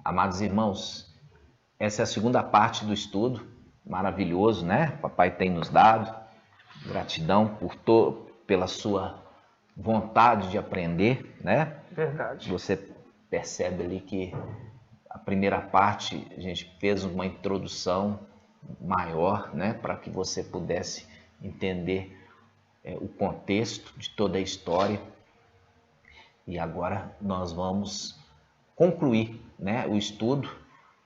Amados irmãos, essa é a segunda parte do estudo, maravilhoso, né? Papai tem nos dado, gratidão pela sua vontade de aprender, né? Verdade. Você percebe ali que a primeira parte a gente fez uma introdução maior, né? Para que você pudesse entender o contexto de toda a história. E agora nós vamos concluir, né, o estudo,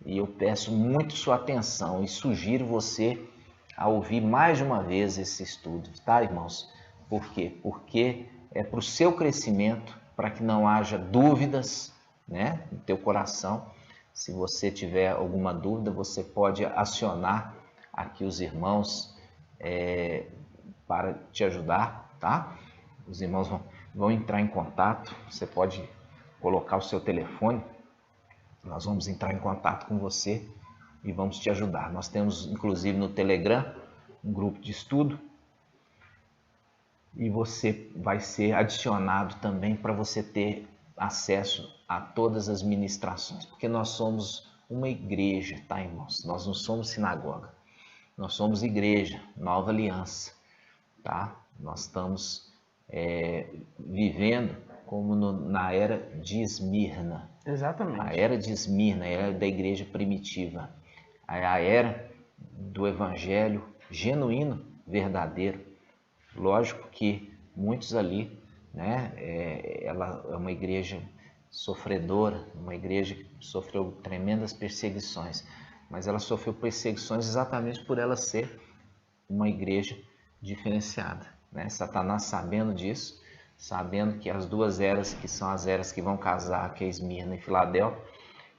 e eu peço muito sua atenção e sugiro você a ouvir mais de uma vez esse estudo, tá, irmãos? Por quê? Porque é para o seu crescimento, para que não haja dúvidas, né, no teu coração. Se você tiver alguma dúvida, você pode acionar aqui os irmãos para te ajudar, tá? Os irmãos vão entrar em contato, você pode colocar o seu telefone, nós vamos entrar em contato com você e vamos te ajudar. Nós temos, inclusive, no Telegram, um grupo de estudo e você vai ser adicionado também para você ter acesso a todas as ministrações, porque nós somos uma igreja, tá, irmãos? Nós não somos sinagoga, nós somos igreja, nova aliança, tá? Nós estamos vivendo como na era de Esmirna. Exatamente. A era de Esmirna, a era da igreja primitiva, a era do evangelho genuíno, verdadeiro. Lógico que muitos ali, né, ela é uma igreja sofredora, uma igreja que sofreu tremendas perseguições, mas ela sofreu perseguições exatamente por ela ser uma igreja diferenciada, né? Satanás, sabendo disso, sabendo que as duas eras, que são as eras que vão casar, que é Esmirna e Filadélfia,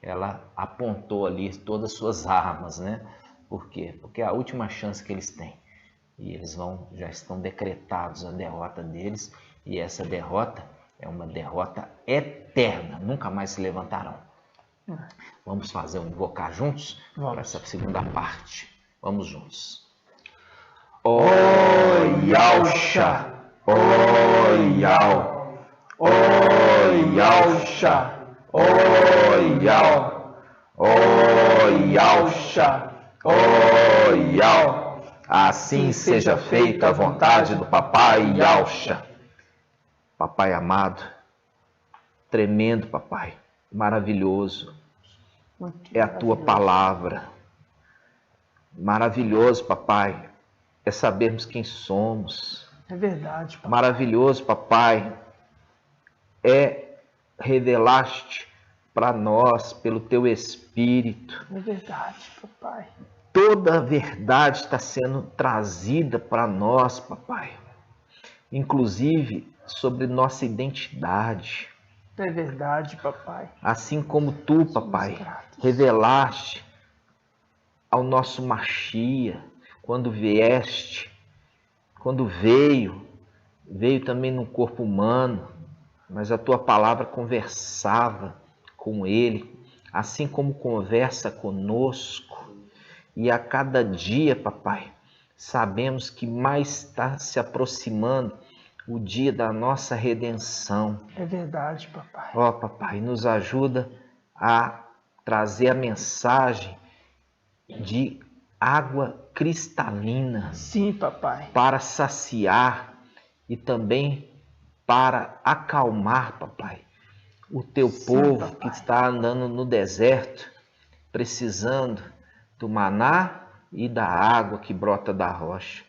ela apontou ali todas as suas armas, né? Por quê? Porque é a última chance que eles têm. E eles já estão decretados a derrota deles, e essa derrota é uma derrota eterna, nunca mais se levantarão. Vamos fazer um invocar juntos para essa segunda parte. Vamos juntos. Oi, Yahusha! Oi, Yah! Oi, Yahusha! Oi, Yah! Oi, Yahusha! Oi, Yah! Assim seja feita a vontade do Papai Yahusha. Papai amado, tremendo Papai, maravilhoso, é a tua palavra. Maravilhoso, Papai, é sabermos quem somos. É verdade, Papai. Maravilhoso, Papai, é revelaste para nós pelo teu Espírito. É verdade, Papai. Toda a verdade está sendo trazida para nós, Papai. Inclusive sobre nossa identidade. É verdade, Papai. Assim como tu, Papai, revelaste ao nosso Machia, quando vieste, quando veio também no corpo humano, mas a tua palavra conversava com ele, assim como conversa conosco. E a cada dia, Papai, sabemos que mais está se aproximando o dia da nossa redenção. É verdade, Papai. Ó, Papai, nos ajuda a trazer a mensagem de água cristalina. Sim, Papai. Para saciar e também para acalmar, Papai, o teu povo, Papai, que está andando no deserto, precisando do maná e da água que brota da rocha,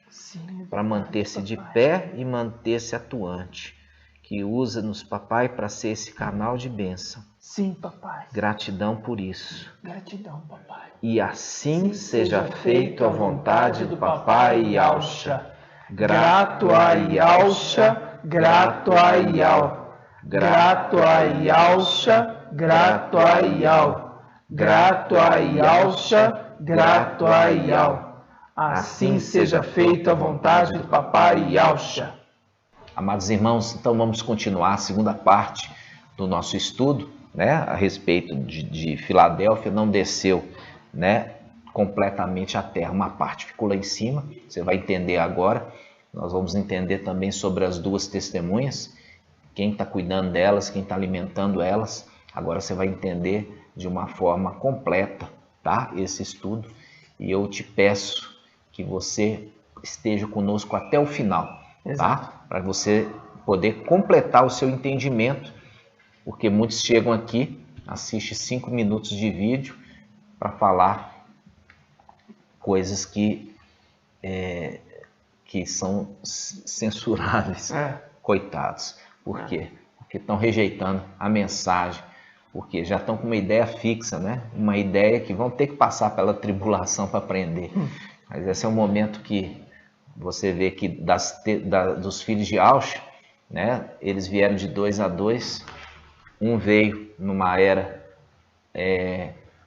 para manter-se de pé e manter-se atuante. Que usa-nos, Papai, para ser esse canal de bênção. Sim, Papai. Gratidão por isso. Gratidão, Papai. E assim seja feito a vontade do Papai Yahusha. Grato a Yahusha, grato a Yah. Grato a Yahusha, grato a Yah. Grato a Yahusha, grato a Yah. Assim seja feita a vontade do Papai Yahusha. Amados irmãos, então vamos continuar a segunda parte do nosso estudo, né, a respeito de Filadélfia. Não desceu, né, completamente a terra, uma parte ficou lá em cima, você vai entender agora. Nós vamos entender também sobre as duas testemunhas, quem está cuidando delas, quem está alimentando elas, Agora você vai entender de uma forma completa, tá? Esse estudo. E eu te peço que você esteja conosco até o final, tá? Para você poder completar o seu entendimento, porque muitos chegam aqui, assistem 5 minutos de vídeo para falar coisas que são censuráveis, coitados. Por quê? Porque estão rejeitando a mensagem, porque já estão com uma ideia fixa, né? Uma ideia que vão ter que passar pela tribulação para aprender. Mas esse é um momento que você vê que dos filhos de Aush, né? Eles vieram de 2 a 2, um veio numa era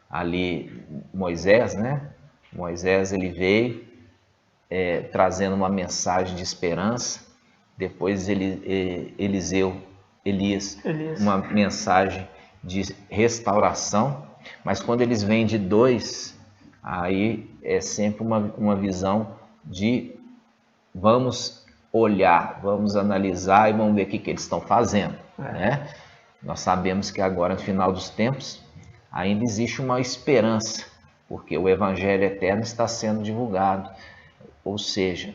ali Moisés, né? Moisés ele veio trazendo uma mensagem de esperança. Depois Elias, uma mensagem de restauração. Mas quando eles vêm de 2, aí é sempre uma visão de vamos olhar, vamos analisar e vamos ver o que eles estão fazendo, né? Nós sabemos que agora, no final dos tempos, ainda existe uma esperança, porque o Evangelho eterno está sendo divulgado, ou seja,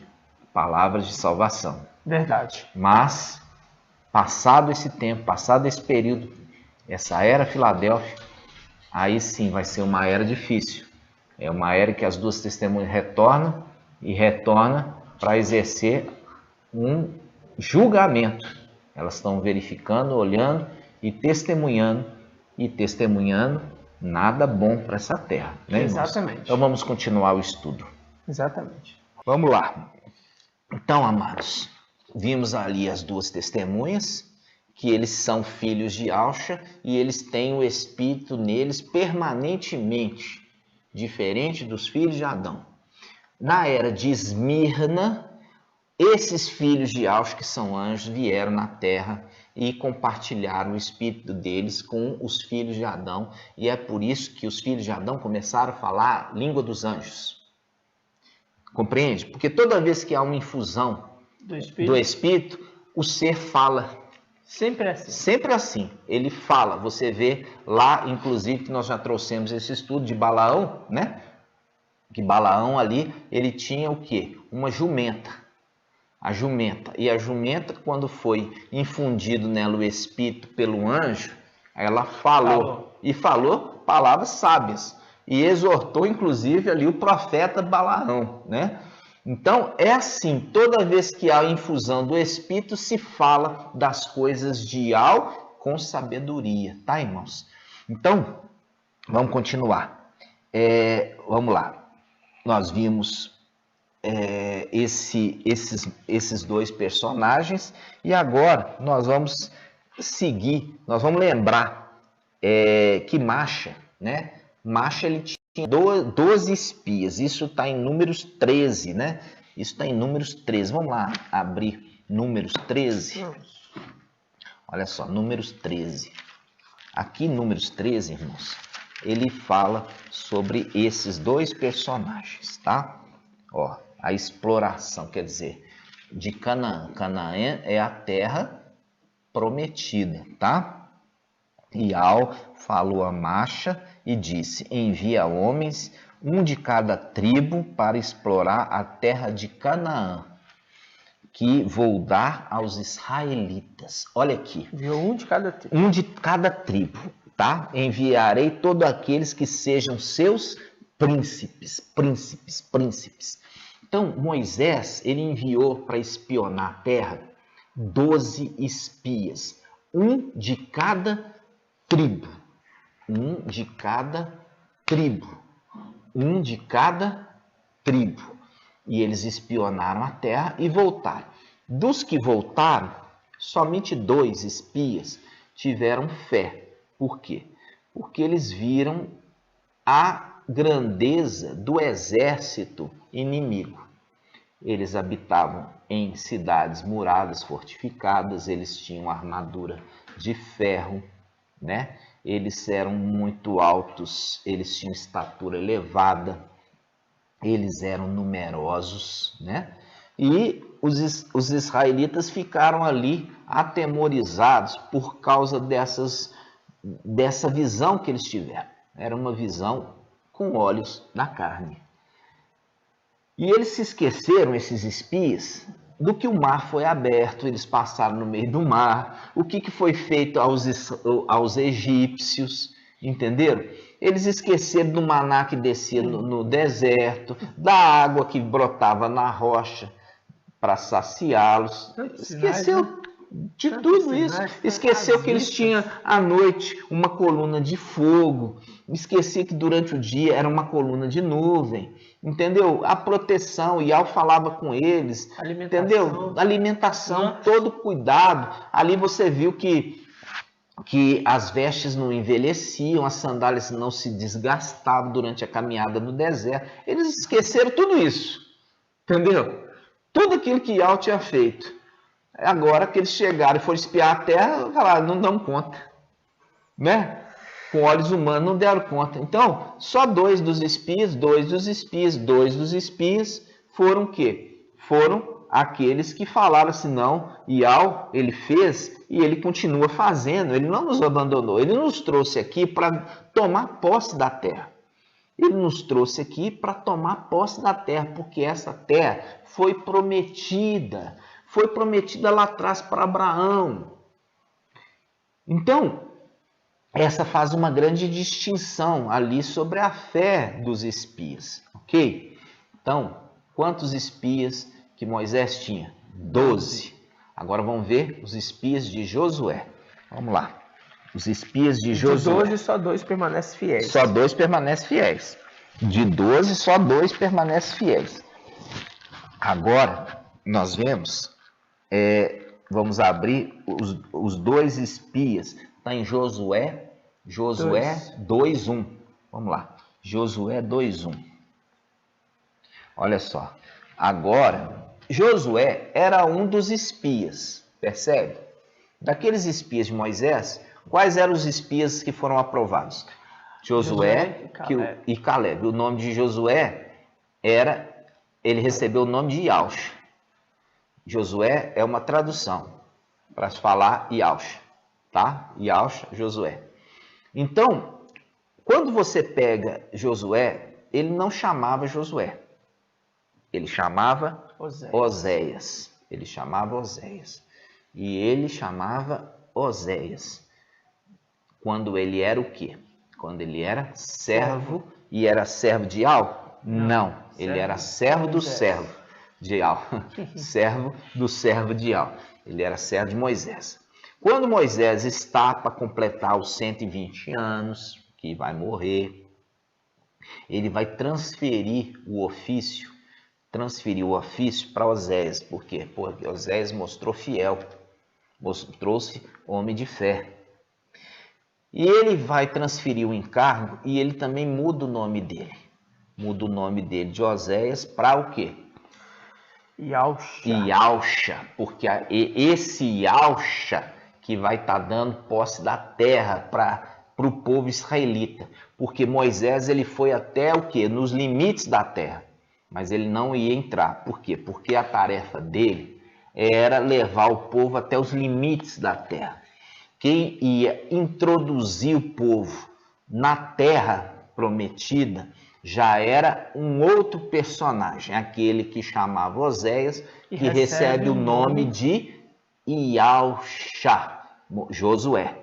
palavras de salvação. Verdade. Mas, passado esse tempo, passado esse período, essa era Filadélfia, aí sim vai ser uma era difícil. É uma era que as duas testemunhas retornam para exercer um julgamento. Elas estão verificando, olhando e testemunhando nada bom para essa terra, né, irmãos? Exatamente. Então vamos continuar o estudo. Exatamente. Vamos lá. Então, amados, vimos ali as duas testemunhas, que eles são filhos de Auxa e eles têm o Espírito neles permanentemente, diferente dos filhos de Adão. Na era de Esmirna, esses filhos de Auxa, que são anjos, vieram na terra e compartilharam o Espírito deles com os filhos de Adão. E é por isso que os filhos de Adão começaram a falar a língua dos anjos. Compreende? Porque toda vez que há uma infusão do Espírito, o ser fala. Sempre assim. Sempre assim. Ele fala. Você vê lá, inclusive, que nós já trouxemos esse estudo de Balaão, né? Que Balaão ali, ele tinha o quê? Uma jumenta. A jumenta. E a jumenta, quando foi infundido nela o Espírito pelo anjo, ela falou. E falou palavras sábias. E exortou, inclusive, ali o profeta Balaão, né? Então, é assim, toda vez que há infusão do Espírito, se fala das coisas de Al com sabedoria, tá, irmãos? Então, vamos continuar. Vamos lá. Nós vimos esses dois personagens e agora nós vamos seguir, nós vamos lembrar que Macha, né? Macha, ele tinha 12 espias, isso está em Números 13, né? Isso está em Números 13. Vamos lá abrir Números 13. Olha só, Números 13. Aqui, Números 13, irmãos, ele fala sobre esses dois personagens, tá? Ó, a exploração, quer dizer, de Canaã. Canaã é a terra prometida, tá? E Al falou a Macha e disse: envia homens, um de cada tribo, para explorar a terra de Canaã, que vou dar aos israelitas. Olha aqui. Viu? Um de cada tribo. Um de cada tribo, tá? Enviarei todos aqueles que sejam seus príncipes. Então, Moisés, ele enviou para espionar a terra 12 espias. Um de cada tribo. Um de cada tribo. Um de cada tribo. E eles espionaram a terra e voltaram. Dos que voltaram, somente 2 espias tiveram fé. Por quê? Porque eles viram a grandeza do exército inimigo. Eles habitavam em cidades muradas, fortificadas, eles tinham armadura de ferro, né? Eles eram muito altos, eles tinham estatura elevada, eles eram numerosos, né? E os israelitas ficaram ali atemorizados por causa dessas dessa visão que eles tiveram. Era uma visão com olhos da carne. E eles se esqueceram, esses espias, do que o mar foi aberto, eles passaram no meio do mar, o que foi feito aos egípcios, entenderam? Eles esqueceram do maná que descia no deserto, da água que brotava na rocha para saciá-los. Esqueceu de tudo isso. Esqueceu que eles tinham à noite uma coluna de fogo. Esqueci que durante o dia era uma coluna de nuvem. Entendeu? A proteção, e Yahweh falava com eles. Entendeu? Alimentação, todo cuidado. Ali você viu que as vestes não envelheciam, as sandálias não se desgastavam durante a caminhada no deserto. Eles esqueceram tudo isso. Entendeu? Tudo aquilo que Yahweh tinha feito. Agora que eles chegaram e foram espiar a terra, falaram, não dão conta. Né? Com olhos humanos não deram conta. Então, só dois dos espias foram o quê? Foram aqueles que falaram assim, não, Yahweh, ele fez e ele continua fazendo, ele não nos abandonou, ele nos trouxe aqui para tomar posse da terra. Ele nos trouxe aqui para tomar posse da terra, porque essa terra foi prometida lá atrás para Abraão. Então, essa faz uma grande distinção ali sobre a fé dos espias, ok? Então, quantos espias que Moisés tinha? 12. Agora vamos ver os espias de Josué. Vamos lá. Os espias de Josué. De 12, só 2 permanecem fiéis. Só 2 permanecem fiéis. De 12, só 2 permanecem fiéis. Agora, nós vemos, vamos abrir os 2 espias. Está em Josué 2:1. Vamos lá. Josué 2:1. Olha só. Agora, Josué era um dos espias, percebe? Daqueles espias de Moisés, quais eram os espias que foram aprovados? Josué e Caleb. O nome de Josué ele recebeu o nome de Yaush. Josué é uma tradução para se falar Yaush, tá? Yaush, Josué. Então, quando você pega Josué, ele não chamava Josué. Ele chamava Oséias. Ele chamava Oséias. E ele chamava Oséias. Quando ele era o quê? Quando ele era servo e era servo de Yahweh? Não. Ele era servo do servo de Yahweh. Servo do servo de Yahweh. Ele era servo de Moisés. Quando Moisés está para completar os 120 anos, que vai morrer, ele vai transferir o ofício para Oséias. Por quê? Porque Oséias mostrou fiel, mostrou-se homem de fé. E ele vai transferir o encargo e ele também muda o nome dele. Muda o nome dele de Oséias para o quê? Yausha. Porque esse Yausha que vai estar dando posse da terra para o povo israelita. Porque Moisés ele foi até o quê? Nos limites da terra. Mas ele não ia entrar. Por quê? Porque a tarefa dele era levar o povo até os limites da terra. Quem ia introduzir o povo na terra prometida já era um outro personagem, aquele que chamava Oséias, que recebe o nome de Yausha, Josué.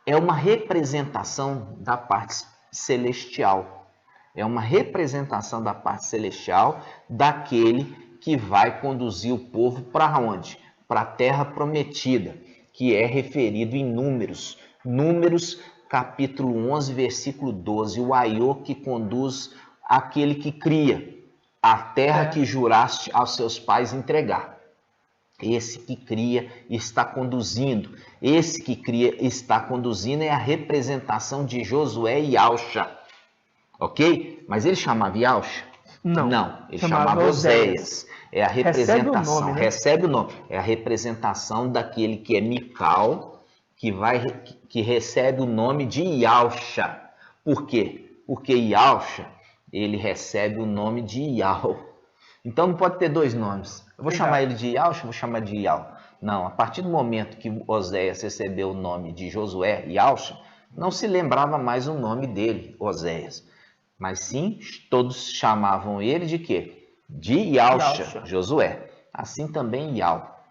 É uma representação da parte celestial. É uma representação da parte celestial daquele que vai conduzir o povo para onde? Para a terra prometida, que é referido em Números. Números, capítulo 11, versículo 12. O Aiô que conduz aquele que cria a terra que juraste aos seus pais entregar. Esse que cria está conduzindo. Esse que cria está conduzindo é a representação de Josué e Yausha. Ok? Mas ele chamava Yausha? Não, ele chamava Oséias. É a representação, recebe o nome. É a representação daquele que é Mical, que recebe o nome de Yausha. Por quê? Porque Yausha, ele recebe o nome de Yahweh. Então não pode ter 2 nomes. Eu vou chamar ele de Yausha, vou chamar de Yahweh. Não, a partir do momento que Oséias recebeu o nome de Josué, Yausha, não se lembrava mais o nome dele, Oséias, mas sim todos chamavam ele de quê? De Ialcha, Josué. Assim também Ial.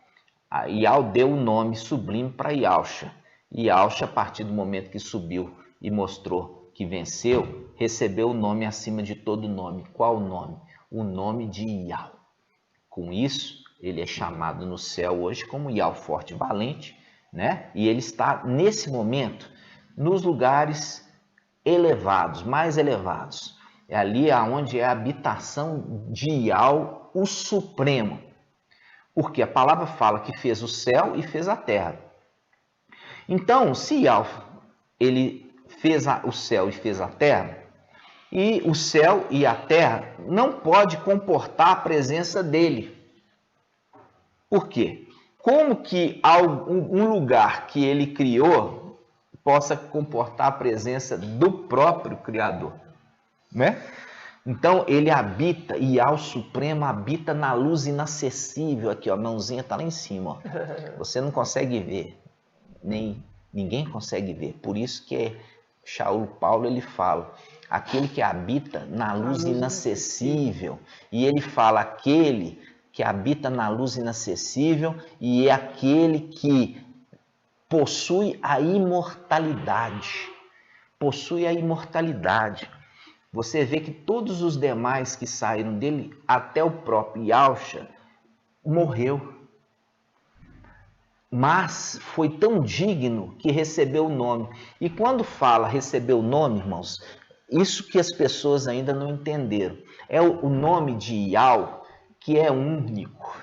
Ial deu o nome sublime para Ialcha. Ialcha, a partir do momento que subiu e mostrou que venceu, recebeu o nome acima de todo nome. Qual o nome? O nome de Ial. Com isso, ele é chamado no céu hoje como Ial forte e valente, né? E ele está, nesse momento, nos lugares elevados, mais elevados. É ali onde é a habitação de Ial, o Supremo. Porque a palavra fala que fez o céu e fez a terra. Então, se Ial, ele fez o céu e fez a terra, e o céu e a terra não pode comportar a presença dele. Por quê? Como que um lugar que ele criou possa comportar a presença do próprio Criador, né? Então ele habita, e ao Supremo habita na luz inacessível. Aqui, ó, a mãozinha está lá em cima, ó. Você não consegue ver, nem ninguém consegue ver. Por isso que Shaul Paulo ele fala, aquele que habita na luz inacessível. E ele fala, aquele que habita na luz inacessível e é aquele que possui a imortalidade. Possui a imortalidade. Você vê que todos os demais que saíram dele, até o próprio Ialcha, morreu. Mas foi tão digno que recebeu o nome. E quando fala recebeu o nome, irmãos, isso que as pessoas ainda não entenderam. É o nome de Ial, que é único.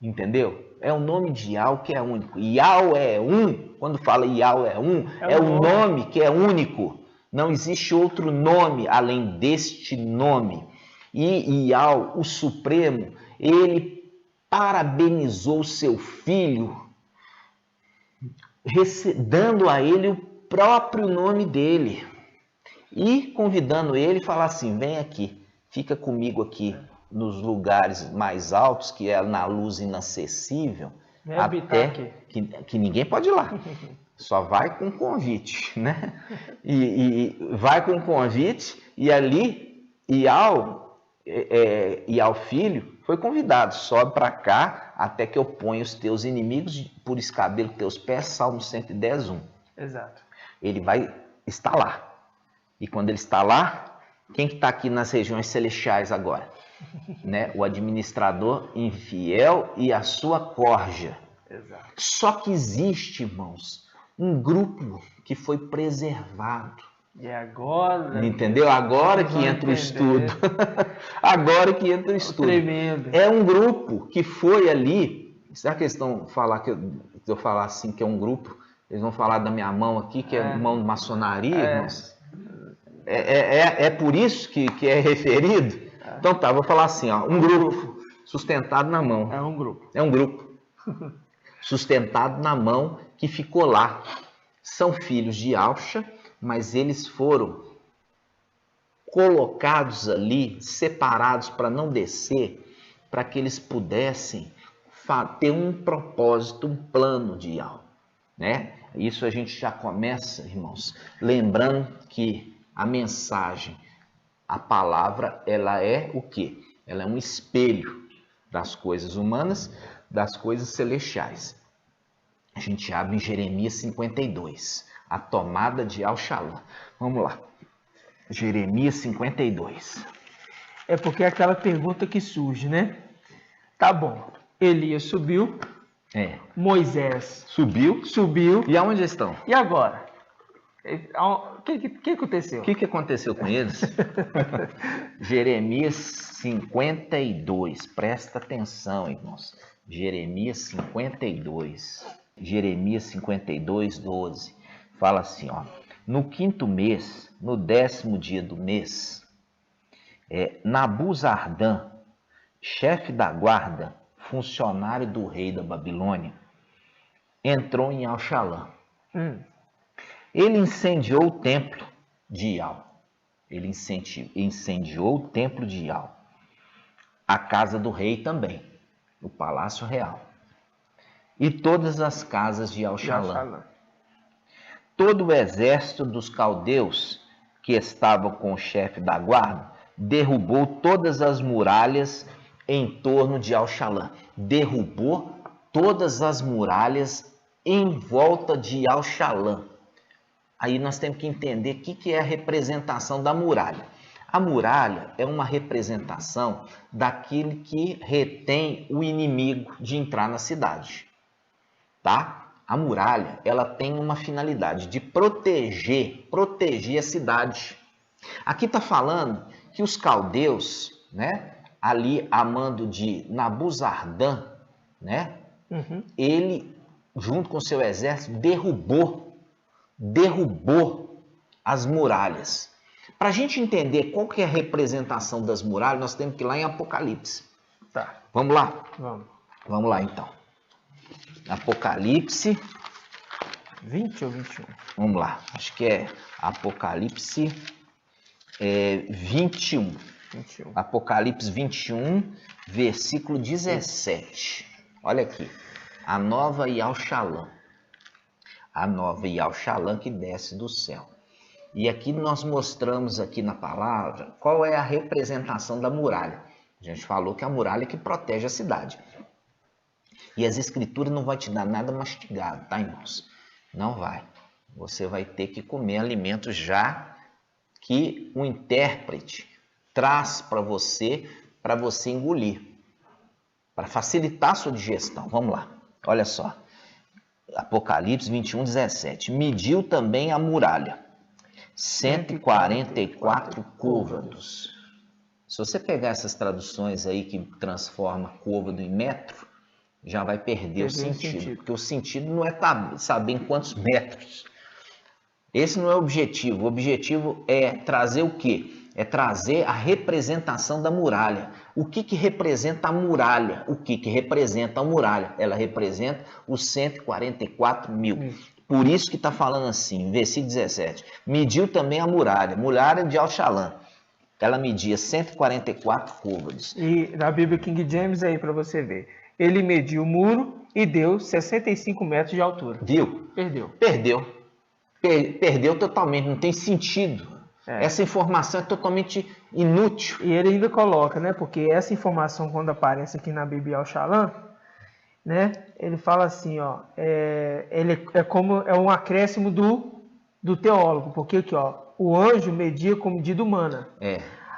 Entendeu? É o nome de Ial que é único. Ial é um, quando fala Ial é um, é o nome que é único. Não existe outro nome além deste nome. E Ial, o Supremo, ele parabenizou seu filho, dando a ele o próprio nome dele. E convidando ele a falar assim, vem aqui, fica comigo aqui nos lugares mais altos, que é na luz inacessível, até que ninguém pode ir lá. Só vai com convite, né? E vai com convite, e ali Ial filho foi convidado, sobe para cá até que eu ponha os teus inimigos por escabelo dos teus pés, Salmo 110, 1. Exato. Ele vai estar lá. E quando ele está lá, quem que está aqui nas regiões celestiais agora? Né? O administrador infiel e a sua corja. Exato. Só que existe, irmãos, um grupo que foi preservado. E agora... Entendeu? Agora que entra o estudo. Agora que entra o estudo. Tremendo. É um grupo que foi ali. Será que eles estão falar que eu falar assim que é um grupo? Eles vão falar da minha mão aqui, que é mão de maçonaria, irmãos? É por isso que é referido? Então tá, vou falar assim, ó, um grupo sustentado na mão. É um grupo. É um grupo sustentado na mão que ficou lá. São filhos de Ialcha, mas eles foram colocados ali, separados para não descer, para que eles pudessem ter um propósito, um plano de Ial, né? Isso a gente já começa, irmãos, lembrando que a mensagem, a palavra, ela é o quê? Ela é um espelho das coisas humanas, das coisas celestiais. A gente abre em Jeremias 52, a tomada de Al-Shalom. Vamos lá. Jeremias 52. É porque é aquela pergunta que surge, né? Tá bom, Elias subiu, Moisés subiu. E aonde estão? E agora? O que aconteceu? O que aconteceu com eles? Jeremias 52. Presta atenção, irmãos. Jeremias 52. Jeremias 52, 12. Fala assim, ó. No 5º mês, no 10º dia do mês, Nabuzardã, chefe da guarda, funcionário do rei da Babilônia, entrou em Al-Shalom. Ele incendiou o templo de Ial. Ele incendiou o templo de Ial. A casa do rei também, o palácio real. E todas as casas de Al-Shalom. todo o exército dos caldeus que estava com o chefe da guarda derrubou todas as muralhas em torno de Al-Shalã. Derrubou todas as muralhas em volta de Al-Shalã. Aí nós temos que entender o que é a representação da muralha. A muralha é uma representação daquele que retém o inimigo de entrar na cidade, tá? A muralha, ela tem uma finalidade de proteger a cidade. Aqui está falando que os caldeus, né, ali a mando de Nabuzardan, né, ele, junto com seu exército, derrubou as muralhas. Para a gente entender qual que é a representação das muralhas, nós temos que ir lá em Apocalipse. Tá. Vamos lá? Vamos. Vamos lá, então. Apocalipse 20 ou 21? Vamos lá, acho que é Apocalipse 21. Apocalipse 21, versículo 17. Olha aqui. A nova Yal-Shalom. A nova Yal-Shalom que desce do céu. E aqui nós mostramos aqui na palavra qual é a representação da muralha. A gente falou que a muralha é que protege a cidade. E as escrituras não vão te dar nada mastigado, tá, irmãos? Não vai. Você vai ter que comer alimentos já que o intérprete traz para você engolir, para facilitar a sua digestão. Vamos lá, olha só. Apocalipse 21, 17. Mediu também a muralha, 144 côvados. Se você pegar essas traduções aí que transforma côvado em metro, já vai perder o sentido. Porque o sentido não é saber em quantos metros. Esse não é o objetivo. O objetivo é trazer o quê? É trazer a representação da muralha. O que representa a muralha? O que representa a muralha? Ela representa os 144 mil. Por isso que está falando assim, versículo 17. Mediu também a muralha de Al-Shalã. Ela media 144 côvados. E na Bíblia King James aí para você ver. Ele mediu o muro e deu 65 metros de altura. Viu? Perdeu totalmente, não tem sentido. Essa informação é totalmente inútil. E ele ainda coloca, né? Porque essa informação, quando aparece aqui na Bíblia Al-Shalom, né? Ele fala assim, ó, ele é um acréscimo do teólogo, porque aqui, ó, o anjo media com medida humana.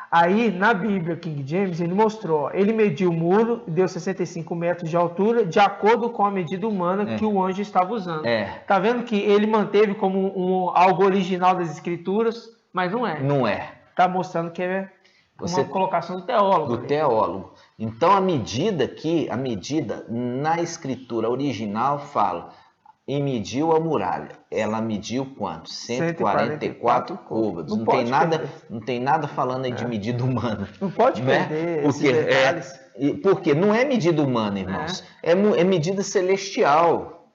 Aí, na Bíblia King James, ele mostrou, ó, ele mediu o muro e deu 65 metros de altura, de acordo com a medida humana que o anjo estava usando. Tá vendo que ele manteve como algo original das escrituras, mas não é. Não é. Tá mostrando que é uma colocação do teólogo. Teólogo. Então, a medida na escritura original fala, e mediu a muralha. Ela mediu quanto? 144 côvados. Não tem nada falando aí de medida humana. Não pode perder esses detalhes. Porque não é medida humana, irmãos. É medida celestial.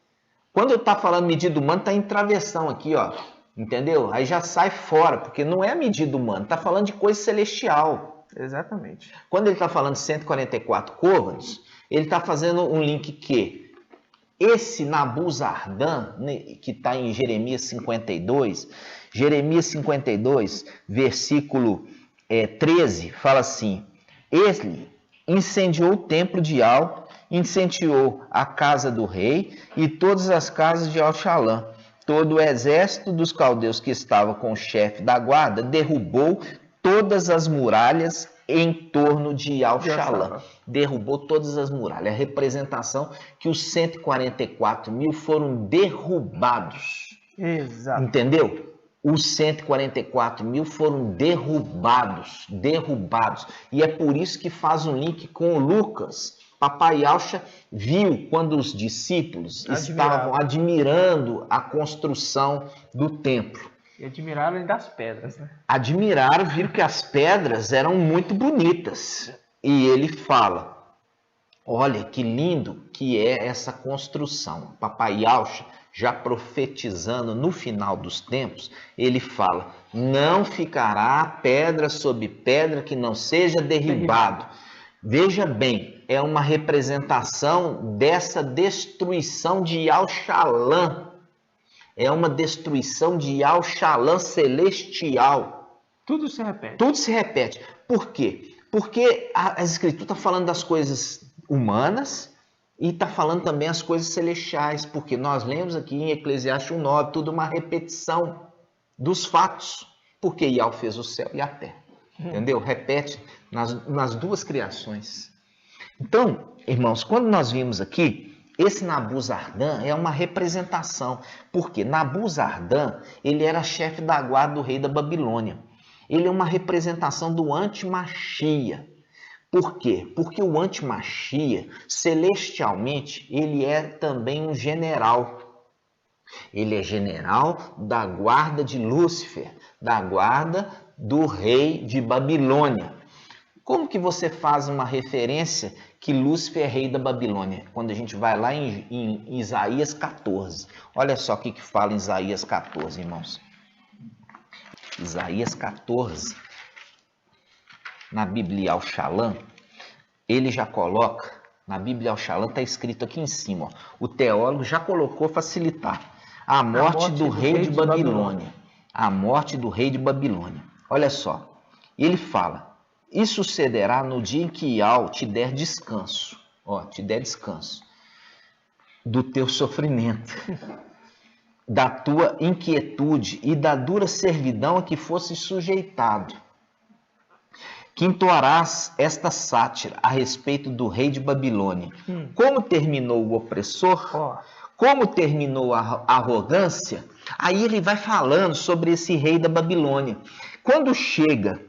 Quando eu estou falando medida humana, está em travessão aqui, ó. Entendeu? Aí já sai fora, porque não é a medida humana. Está falando de coisa celestial. Exatamente. Quando ele está falando de 144 côvados, ele está fazendo um link que esse Nabuzardan, que está em Jeremias 52, versículo 13, fala assim, ele incendiou o templo de Al, incendiou a casa do rei e todas as casas de Al-Shalã. Todo o exército dos caldeus que estava com o chefe da guarda derrubou todas as muralhas em torno de Al-Shalã. Derrubou todas as muralhas. A representação que os 144 mil foram derrubados. Exato. Entendeu? Os 144 mil foram derrubados. E é por isso que faz um link com o Lucas. Papai Alcha viu quando os discípulos estavam admirando a construção do templo. E admiraram ainda as pedras, né? Admiraram, viram que as pedras eram muito bonitas. E ele fala, olha que lindo que é essa construção. Papai Alcha, já profetizando no final dos tempos, ele fala, não ficará pedra sobre pedra que não seja derribado. Veja bem, é uma representação dessa destruição de Al-Shalã. é uma destruição de Yal-Shalom celestial. Tudo se repete. Tudo se repete. Por quê? Porque a Escritura está falando das coisas humanas e está falando também as coisas celestiais, porque nós lemos aqui em Eclesiastes 1:9, tudo uma repetição dos fatos, porque Yal fez o céu e a terra. Entendeu? Repete nas duas criações. Então, irmãos, quando nós vimos aqui, esse Nabuzardan é uma representação, porque Nabuzardan, ele era chefe da guarda do rei da Babilônia. Ele é uma representação do anti-Machia. Por quê? Porque o anti-Machia, celestialmente, ele é também um general. Ele é general da guarda de Lúcifer, da guarda do rei de Babilônia. Como que você faz uma referência que Lúcifer é rei da Babilônia? Quando a gente vai lá em Isaías 14. Olha só o que fala em Isaías 14, irmãos. Isaías 14, na Bíblia Yal-Shalom, ele já coloca, na Bíblia Yal-Shalom está escrito aqui em cima, ó, o teólogo já colocou facilitar, a morte do rei de Babilônia. A morte do rei de Babilônia. Olha só, ele fala, isso sucederá no dia em que Yal te der descanso, ó, te der descanso do teu sofrimento, da tua inquietude e da dura servidão a que fosse sujeitado. Que entoarás esta sátira a respeito do rei de Babilônia. Como terminou o opressor, como terminou a arrogância, aí ele vai falando sobre esse rei da Babilônia. Quando chega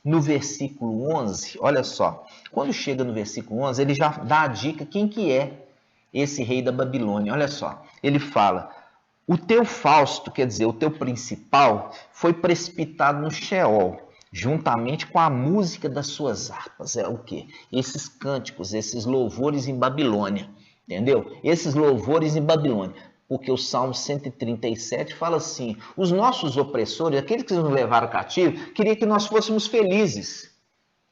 no versículo 11, olha só, quando chega no versículo 11, ele já dá a dica quem que é esse rei da Babilônia. Olha só, ele fala, o teu Fausto, quer dizer, o teu principal, foi precipitado no Sheol, juntamente com a música das suas harpas. É o quê? Esses cânticos, esses louvores em Babilônia, entendeu? Esses louvores em Babilônia. Porque o Salmo 137 fala assim, os nossos opressores, aqueles que nos levaram cativo, queriam que nós fôssemos felizes.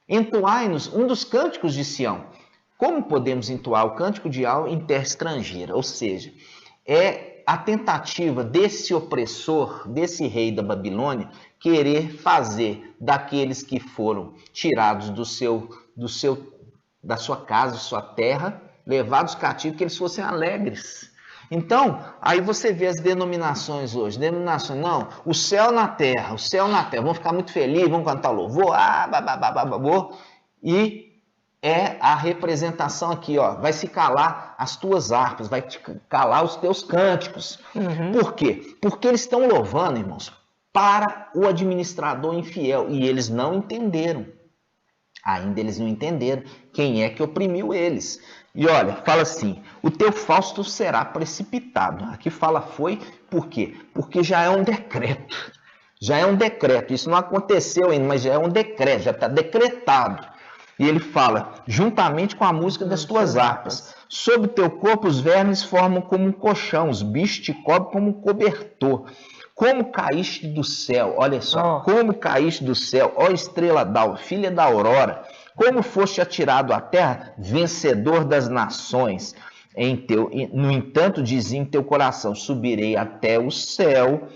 Entoai-nos um dos cânticos de Sião. Como podemos entoar o cântico de Yal em terra estrangeira? Ou seja, é a tentativa desse opressor, desse rei da Babilônia, querer fazer daqueles que foram tirados da sua casa, da sua terra, levados cativos, que eles fossem alegres. Então, aí você vê as denominações hoje, não, o céu na terra, vamos ficar muito felizes, vamos cantar louvor, e é a representação aqui, ó, vai se calar as tuas harpas, vai te calar os teus cânticos. Por quê? Porque eles estão louvando, irmãos, para o administrador infiel, e eles não entenderam. Ainda eles não entenderam quem é que oprimiu eles. E olha, fala assim, o teu Fausto será precipitado. Aqui fala foi, por quê? Porque já é um decreto. Já é um decreto. Isso não aconteceu ainda, mas já é um decreto, já está decretado. E ele fala, juntamente com a música das tuas harpas, sobre o teu corpo os vermes formam como um colchão, os bichos te cobrem como um cobertor. Como caíste do céu, olha só, como caíste do céu, ó estrela d'alva, filha da aurora, como foste atirado à terra, vencedor das nações. No entanto, dizia em teu coração, subirei até o céu,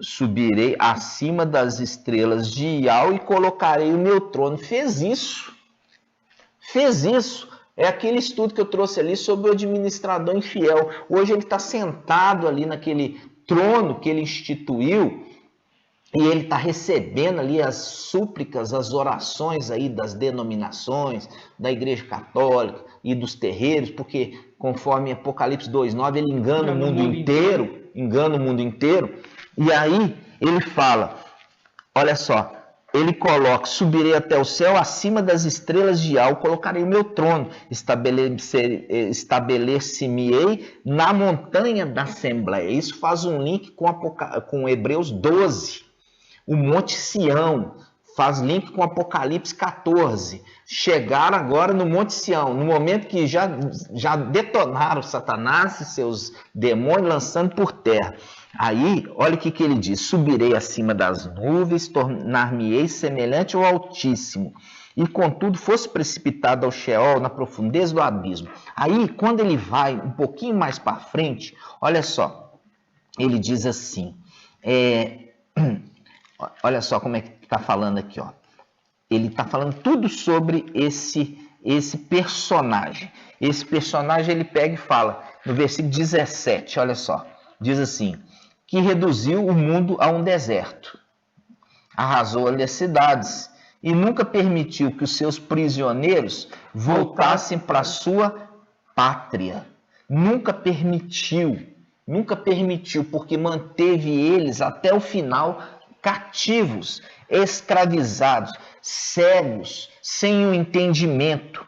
subirei acima das estrelas de Yal e colocarei o meu trono. Fez isso. É aquele estudo que eu trouxe ali sobre o administrador infiel. Hoje ele está sentado ali naquele trono que ele instituiu e ele está recebendo ali as súplicas, as orações aí das denominações, da Igreja Católica e dos terreiros, porque conforme Apocalipse 2:9 ele engana o mundo inteiro. E aí ele fala, olha só, ele coloca, subirei até o céu, acima das estrelas de Yal, colocarei o meu trono, estabelecer-me-ei na montanha da Assembleia. Isso faz um link com Hebreus 12, o Monte Sião, faz link com Apocalipse 14. Chegaram agora no Monte Sião, no momento que já detonaram Satanás e seus demônios, lançando por terra. Aí, olha o que ele diz, subirei acima das nuvens, tornar-me-ei semelhante ao Altíssimo, e contudo fosse precipitado ao Sheol, na profundeza do abismo. Aí, quando ele vai um pouquinho mais para frente, olha só, ele diz assim, olha só como é que está falando aqui, ó. Ele está falando tudo sobre esse personagem. Esse personagem ele pega e fala, no versículo 17, olha só, diz assim, que reduziu o mundo a um deserto, arrasou-lhe as cidades, e nunca permitiu que os seus prisioneiros voltassem para a sua pátria. Nunca permitiu, porque manteve eles até o final cativos, escravizados, cegos, sem o entendimento.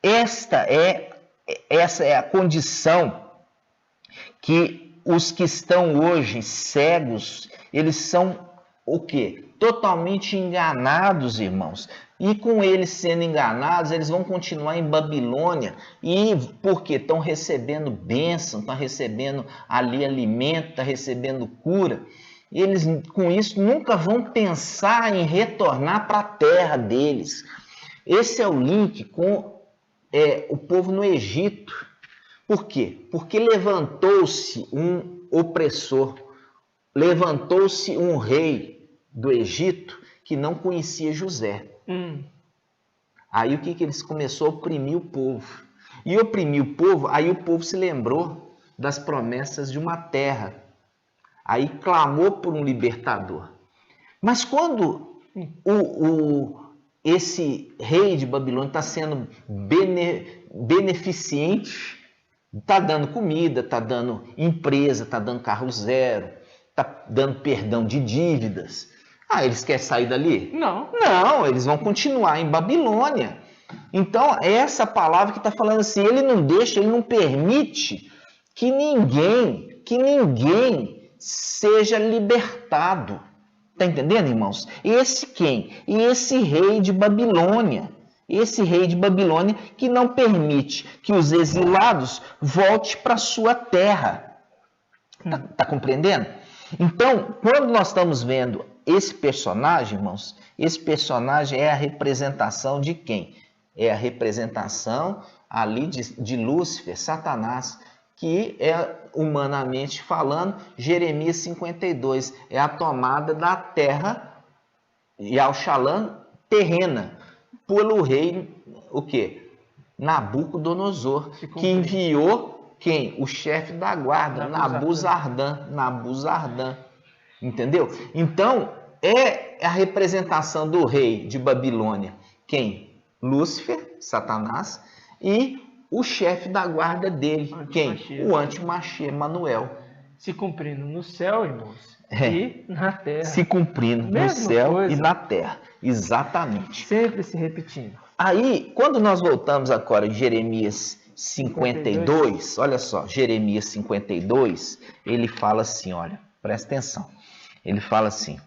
Essa é a condição que os que estão hoje cegos, eles são o quê? Totalmente enganados, irmãos. E com eles sendo enganados, eles vão continuar em Babilônia. E porque estão recebendo bênção, estão recebendo ali alimento, estão recebendo cura. Eles com isso nunca vão pensar em retornar para a terra deles. Esse é o link com o povo no Egito. Por quê? Porque levantou-se um opressor, levantou-se um rei do Egito que não conhecia José. Aí o que eles começaram a oprimir o povo? E oprimir o povo, aí o povo se lembrou das promessas de uma terra. Aí clamou por um libertador. Mas quando esse rei de Babilônia está sendo beneficente, está dando comida, está dando empresa, está dando carro zero, está dando perdão de dívidas. Eles querem sair dali? Não. Não, eles vão continuar em Babilônia. Então, essa palavra que está falando assim, ele não deixa, ele não permite que ninguém seja libertado. Está entendendo, irmãos? Esse quem? Esse rei de Babilônia. Esse rei de Babilônia que não permite que os exilados voltem para sua terra. Tá compreendendo? Então, quando nós estamos vendo esse personagem, irmãos, esse personagem é a representação de quem? É a representação ali de Lúcifer, Satanás, que é, humanamente falando, Jeremias 52, é a tomada da terra, Yal-Shalom, terrena, pelo rei, o quê? Nabucodonosor, que enviou quem? O chefe da guarda, Nabuzardan. Entendeu? Então, é a representação do rei de Babilônia. Quem? Lúcifer, Satanás, e o chefe da guarda dele. Quem? O anti-Mashiach, Emanuel. Se cumprindo no céu, irmãos, e na terra. Se cumprindo no céu e na terra. Exatamente. Sempre se repetindo. Aí, quando nós voltamos agora em Jeremias 52, olha só, Jeremias 52, ele fala assim, olha, presta atenção. Ele fala assim,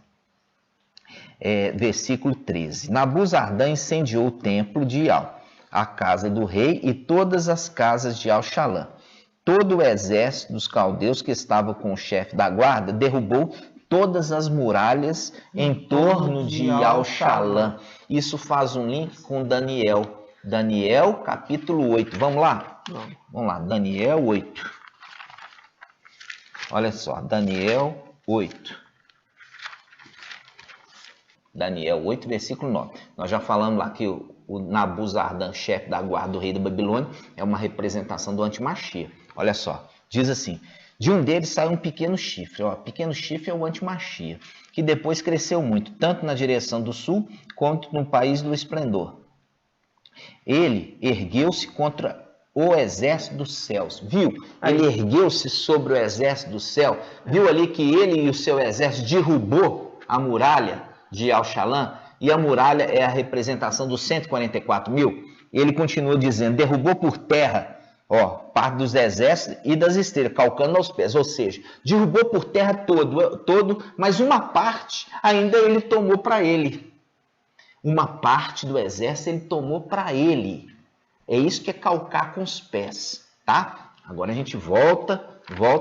versículo 13. Nabuzardan incendiou o templo de Ial, a casa do rei e todas as casas de Al-Shalã. Todo o exército dos caldeus que estava com o chefe da guarda derrubou todas as muralhas em torno de Al-Shalã. Isso faz um link com Daniel. Daniel, capítulo 8. Vamos lá? Vamos lá, Daniel 8. Olha só, Daniel 8. Daniel 8, versículo 9. Nós já falamos lá que o Nabuzardan, chefe da guarda do rei da Babilônia, é uma representação do anti-Mashiach. Olha só, diz assim, de um deles saiu um pequeno chifre. Pequeno chifre é o anti-Mashiach, que depois cresceu muito, tanto na direção do sul, quanto no país do esplendor. Ele ergueu-se contra o exército dos céus. Viu? Ele ergueu-se sobre o exército do céu. Viu ali que ele e o seu exército derrubou a muralha de Al-Shalã, e a muralha é a representação dos 144 mil. Ele continua dizendo, derrubou por terra, parte dos exércitos e das esteiras, calcando aos pés, ou seja, derrubou por terra todo, mas uma parte ainda ele tomou para ele. Uma parte do exército ele tomou para ele. É isso que é calcar com os pés, tá? Agora a gente volta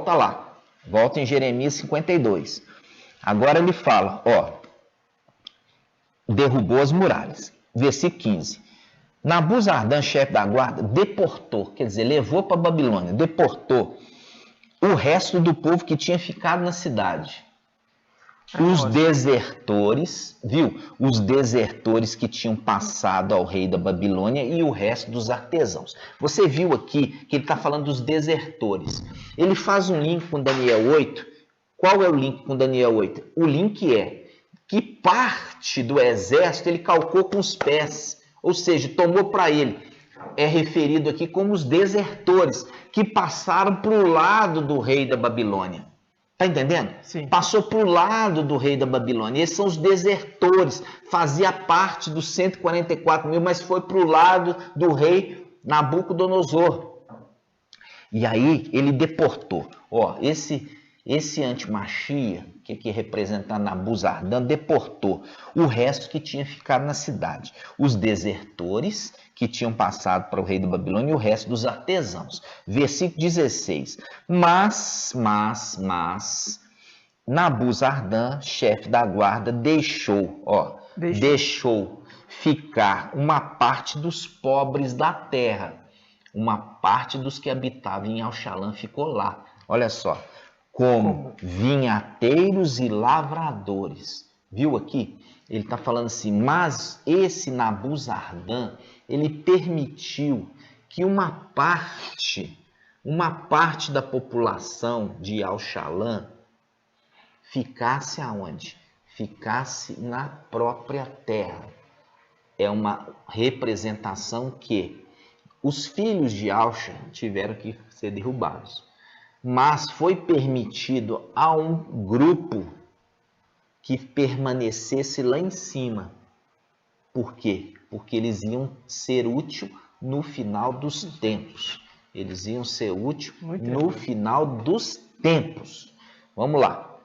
lá. Volta em Jeremias 52. Agora ele fala, derrubou as muralhas. Versículo 15. Nabuzardan, chefe da guarda, deportou, quer dizer, levou para a Babilônia, deportou o resto do povo que tinha ficado na cidade. Os desertores, viu? Os desertores que tinham passado ao rei da Babilônia e o resto dos artesãos. Você viu aqui que ele está falando dos desertores. Ele faz um link com Daniel 8. Qual é o link com Daniel 8? O link é que parte do exército ele calcou com os pés, ou seja, tomou para ele. É referido aqui como os desertores que passaram para o lado do rei da Babilônia. Está entendendo? Sim. Passou para o lado do rei da Babilônia. Esses são os desertores. Fazia parte dos 144 mil, mas foi para o lado do rei Nabucodonosor. E aí ele deportou. Ó, esse antimachia, que representa Nabuzardan, deportou o resto que tinha ficado na cidade. Os desertores que tinham passado para o rei da Babilônia e o resto dos artesãos. Versículo 16. Mas, Nabuzardan, chefe da guarda, deixou ficar uma parte dos pobres da terra. Uma parte dos que habitavam em Auxalã ficou lá. Olha só. Como vinhateiros e lavradores. Viu aqui? Ele está falando assim, mas esse Nabuzardan, ele permitiu que uma parte da população de Auxalã ficasse aonde? Ficasse na própria terra. É uma representação que os filhos de Auxa tiveram que ser derrubados. Mas foi permitido a um grupo que permanecesse lá em cima. Por quê? Porque eles iam ser úteis no final dos tempos. Eles iam ser úteis no final dos tempos. Vamos lá,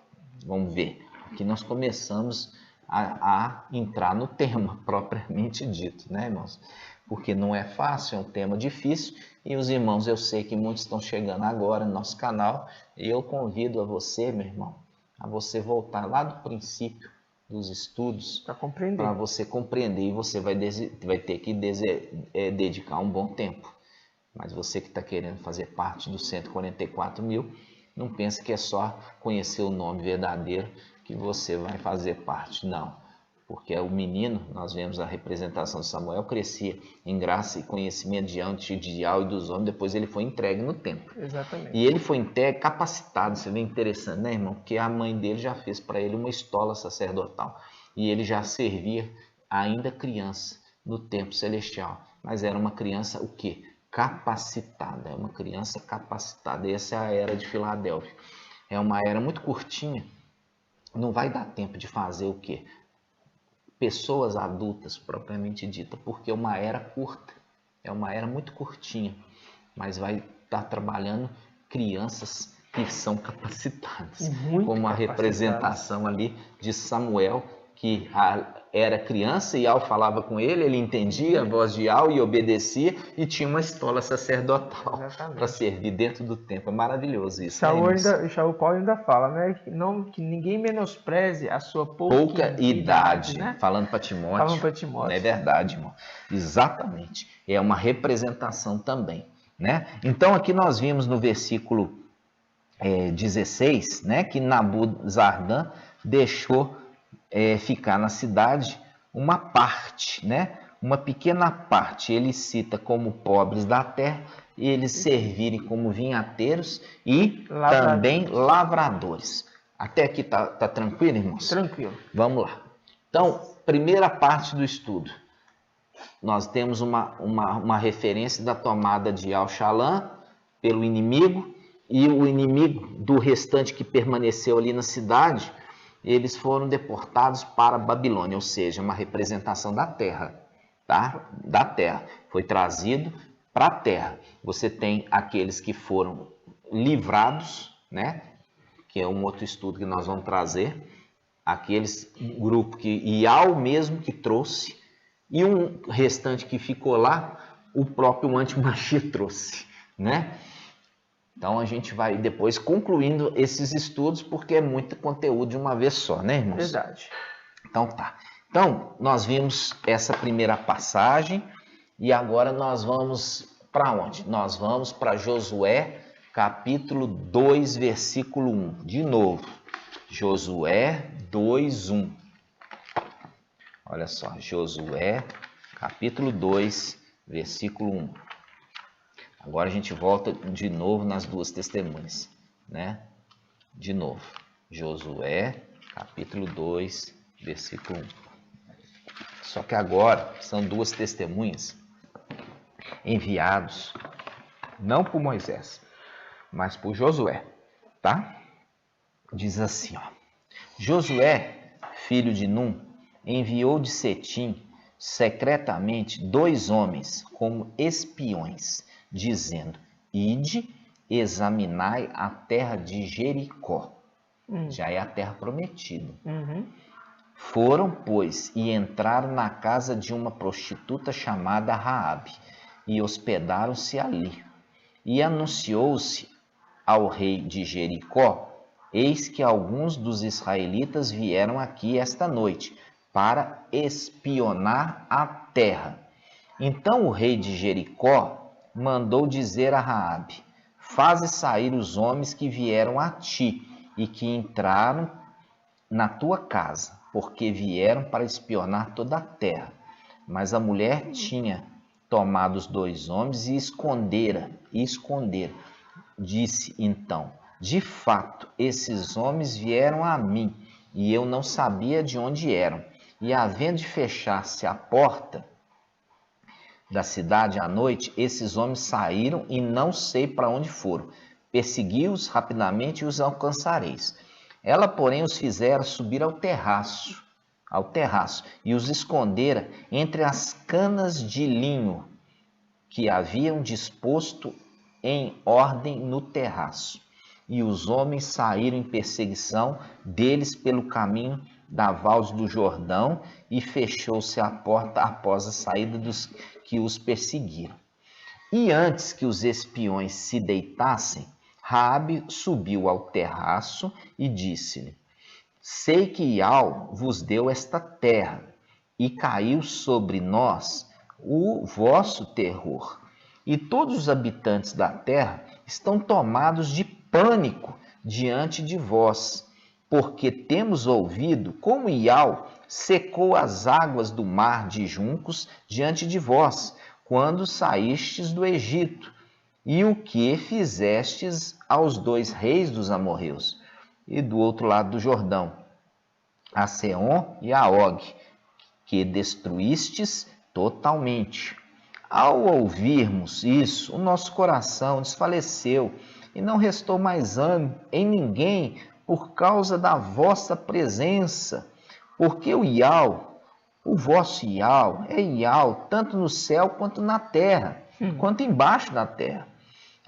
vamos ver. Aqui nós começamos a entrar no tema propriamente dito, né, irmãos? Porque não é fácil, é um tema difícil. E os irmãos, eu sei que muitos estão chegando agora no nosso canal. E eu convido a você, meu irmão, a você voltar lá do princípio dos estudos. Para você compreender. E você vai ter que dedicar um bom tempo. Mas você que está querendo fazer parte dos 144 mil, não pense que é só conhecer o nome verdadeiro que você vai fazer parte. Não. Porque o menino, nós vemos a representação de Samuel, crescia em graça e conhecimento diante de Yahweh e dos homens, depois ele foi entregue no templo. Exatamente. E ele foi entregue capacitado, você vê interessante, né, irmão? Porque a mãe dele já fez para ele uma estola sacerdotal. E ele já servia ainda criança no templo celestial. Mas era uma criança o quê? Capacitada, é uma criança capacitada. Essa é a era de Filadélfia. É uma era muito curtinha, não vai dar tempo de fazer o quê? Pessoas adultas, propriamente dita, porque é uma era curta, é uma era muito curtinha, mas vai estar trabalhando crianças que são capacitadas, como a representação ali de Samuel, que era criança e Yahweh falava com ele, ele entendia a voz de Yahweh e obedecia, e tinha uma estola sacerdotal para servir dentro do templo. É maravilhoso isso. Paulo ainda fala, né, que ninguém menospreze a sua pouca idade, né? Falando para Timóteo. Não é verdade, irmão. Exatamente. É uma representação também, né? Então aqui nós vimos no versículo 16, né, que Nabuzardan deixou ficar na cidade uma parte, né? Uma pequena parte. Ele cita como pobres da terra, e eles servirem como vinhateiros e também lavradores. Até aqui tá tranquilo, irmãos? Tranquilo. Vamos lá. Então, primeira parte do estudo. Nós temos uma referência da tomada de Auxalã pelo inimigo, e o inimigo do restante que permaneceu ali na cidade, eles foram deportados para a Babilônia, ou seja, uma representação da terra, tá? Da terra. Foi trazido para a terra. Você tem aqueles que foram livrados, né? Que é um outro estudo que nós vamos trazer. Aqueles grupo que Yahweh mesmo que trouxe, e um restante que ficou lá, o próprio antimachia trouxe, né? Então a gente vai depois concluindo esses estudos, porque é muito conteúdo de uma vez só, né, irmãos? Verdade. Então tá. Então, nós vimos essa primeira passagem e agora nós vamos para onde? Nós vamos para Josué, capítulo 2, versículo 1. De novo, Josué 2, 1. Olha só, Josué, capítulo 2, versículo 1. Agora a gente volta de novo nas duas testemunhas, né? De novo, Josué, capítulo 2, versículo 1. Só que agora são duas testemunhas enviados, não por Moisés, mas por Josué, tá? Diz assim, ó. Josué, filho de Num, enviou de Setim secretamente 2 homens como espiões, dizendo: Ide, examinai a terra de Jericó. Já é a terra prometida. Foram, pois, e entraram na casa de uma prostituta chamada Raabe, e hospedaram-se ali. E anunciou-se ao rei de Jericó: Eis que alguns dos israelitas vieram aqui esta noite para espionar a terra. Então o rei de Jericó mandou dizer a Raabe: Faze sair os homens que vieram a ti e que entraram na tua casa, porque vieram para espionar toda a terra. Mas a mulher tinha tomado os 2 homens e escondera. Disse então: De fato, esses homens vieram a mim, e eu não sabia de onde eram. E havendo de fechar-se a porta da cidade à noite, esses homens saíram e não sei para onde foram. Persegui-os rapidamente e os alcançareis. Ela, porém, os fizera subir ao terraço, e os escondera entre as canas de linho que haviam disposto em ordem no terraço. E os homens saíram em perseguição deles pelo caminho da valde do Jordão, e fechou-se a porta após a saída dos que os perseguiram. E antes que os espiões se deitassem, Raabe subiu ao terraço e disse-lhe: Sei que Iau vos deu esta terra, e caiu sobre nós o vosso terror. E todos os habitantes da terra estão tomados de pânico diante de vós, porque temos ouvido como Iau secou as águas do mar de juncos diante de vós, quando saístes do Egito, e o que fizestes aos 2 reis dos amorreus, e do outro lado do Jordão, a Seom e a Og, que destruístes totalmente. Ao ouvirmos isso, o nosso coração desfaleceu, e não restou mais ânimo em ninguém por causa da vossa presença, porque o Iau, o vosso Iau, é Iau, tanto no céu quanto na terra, quanto embaixo da terra.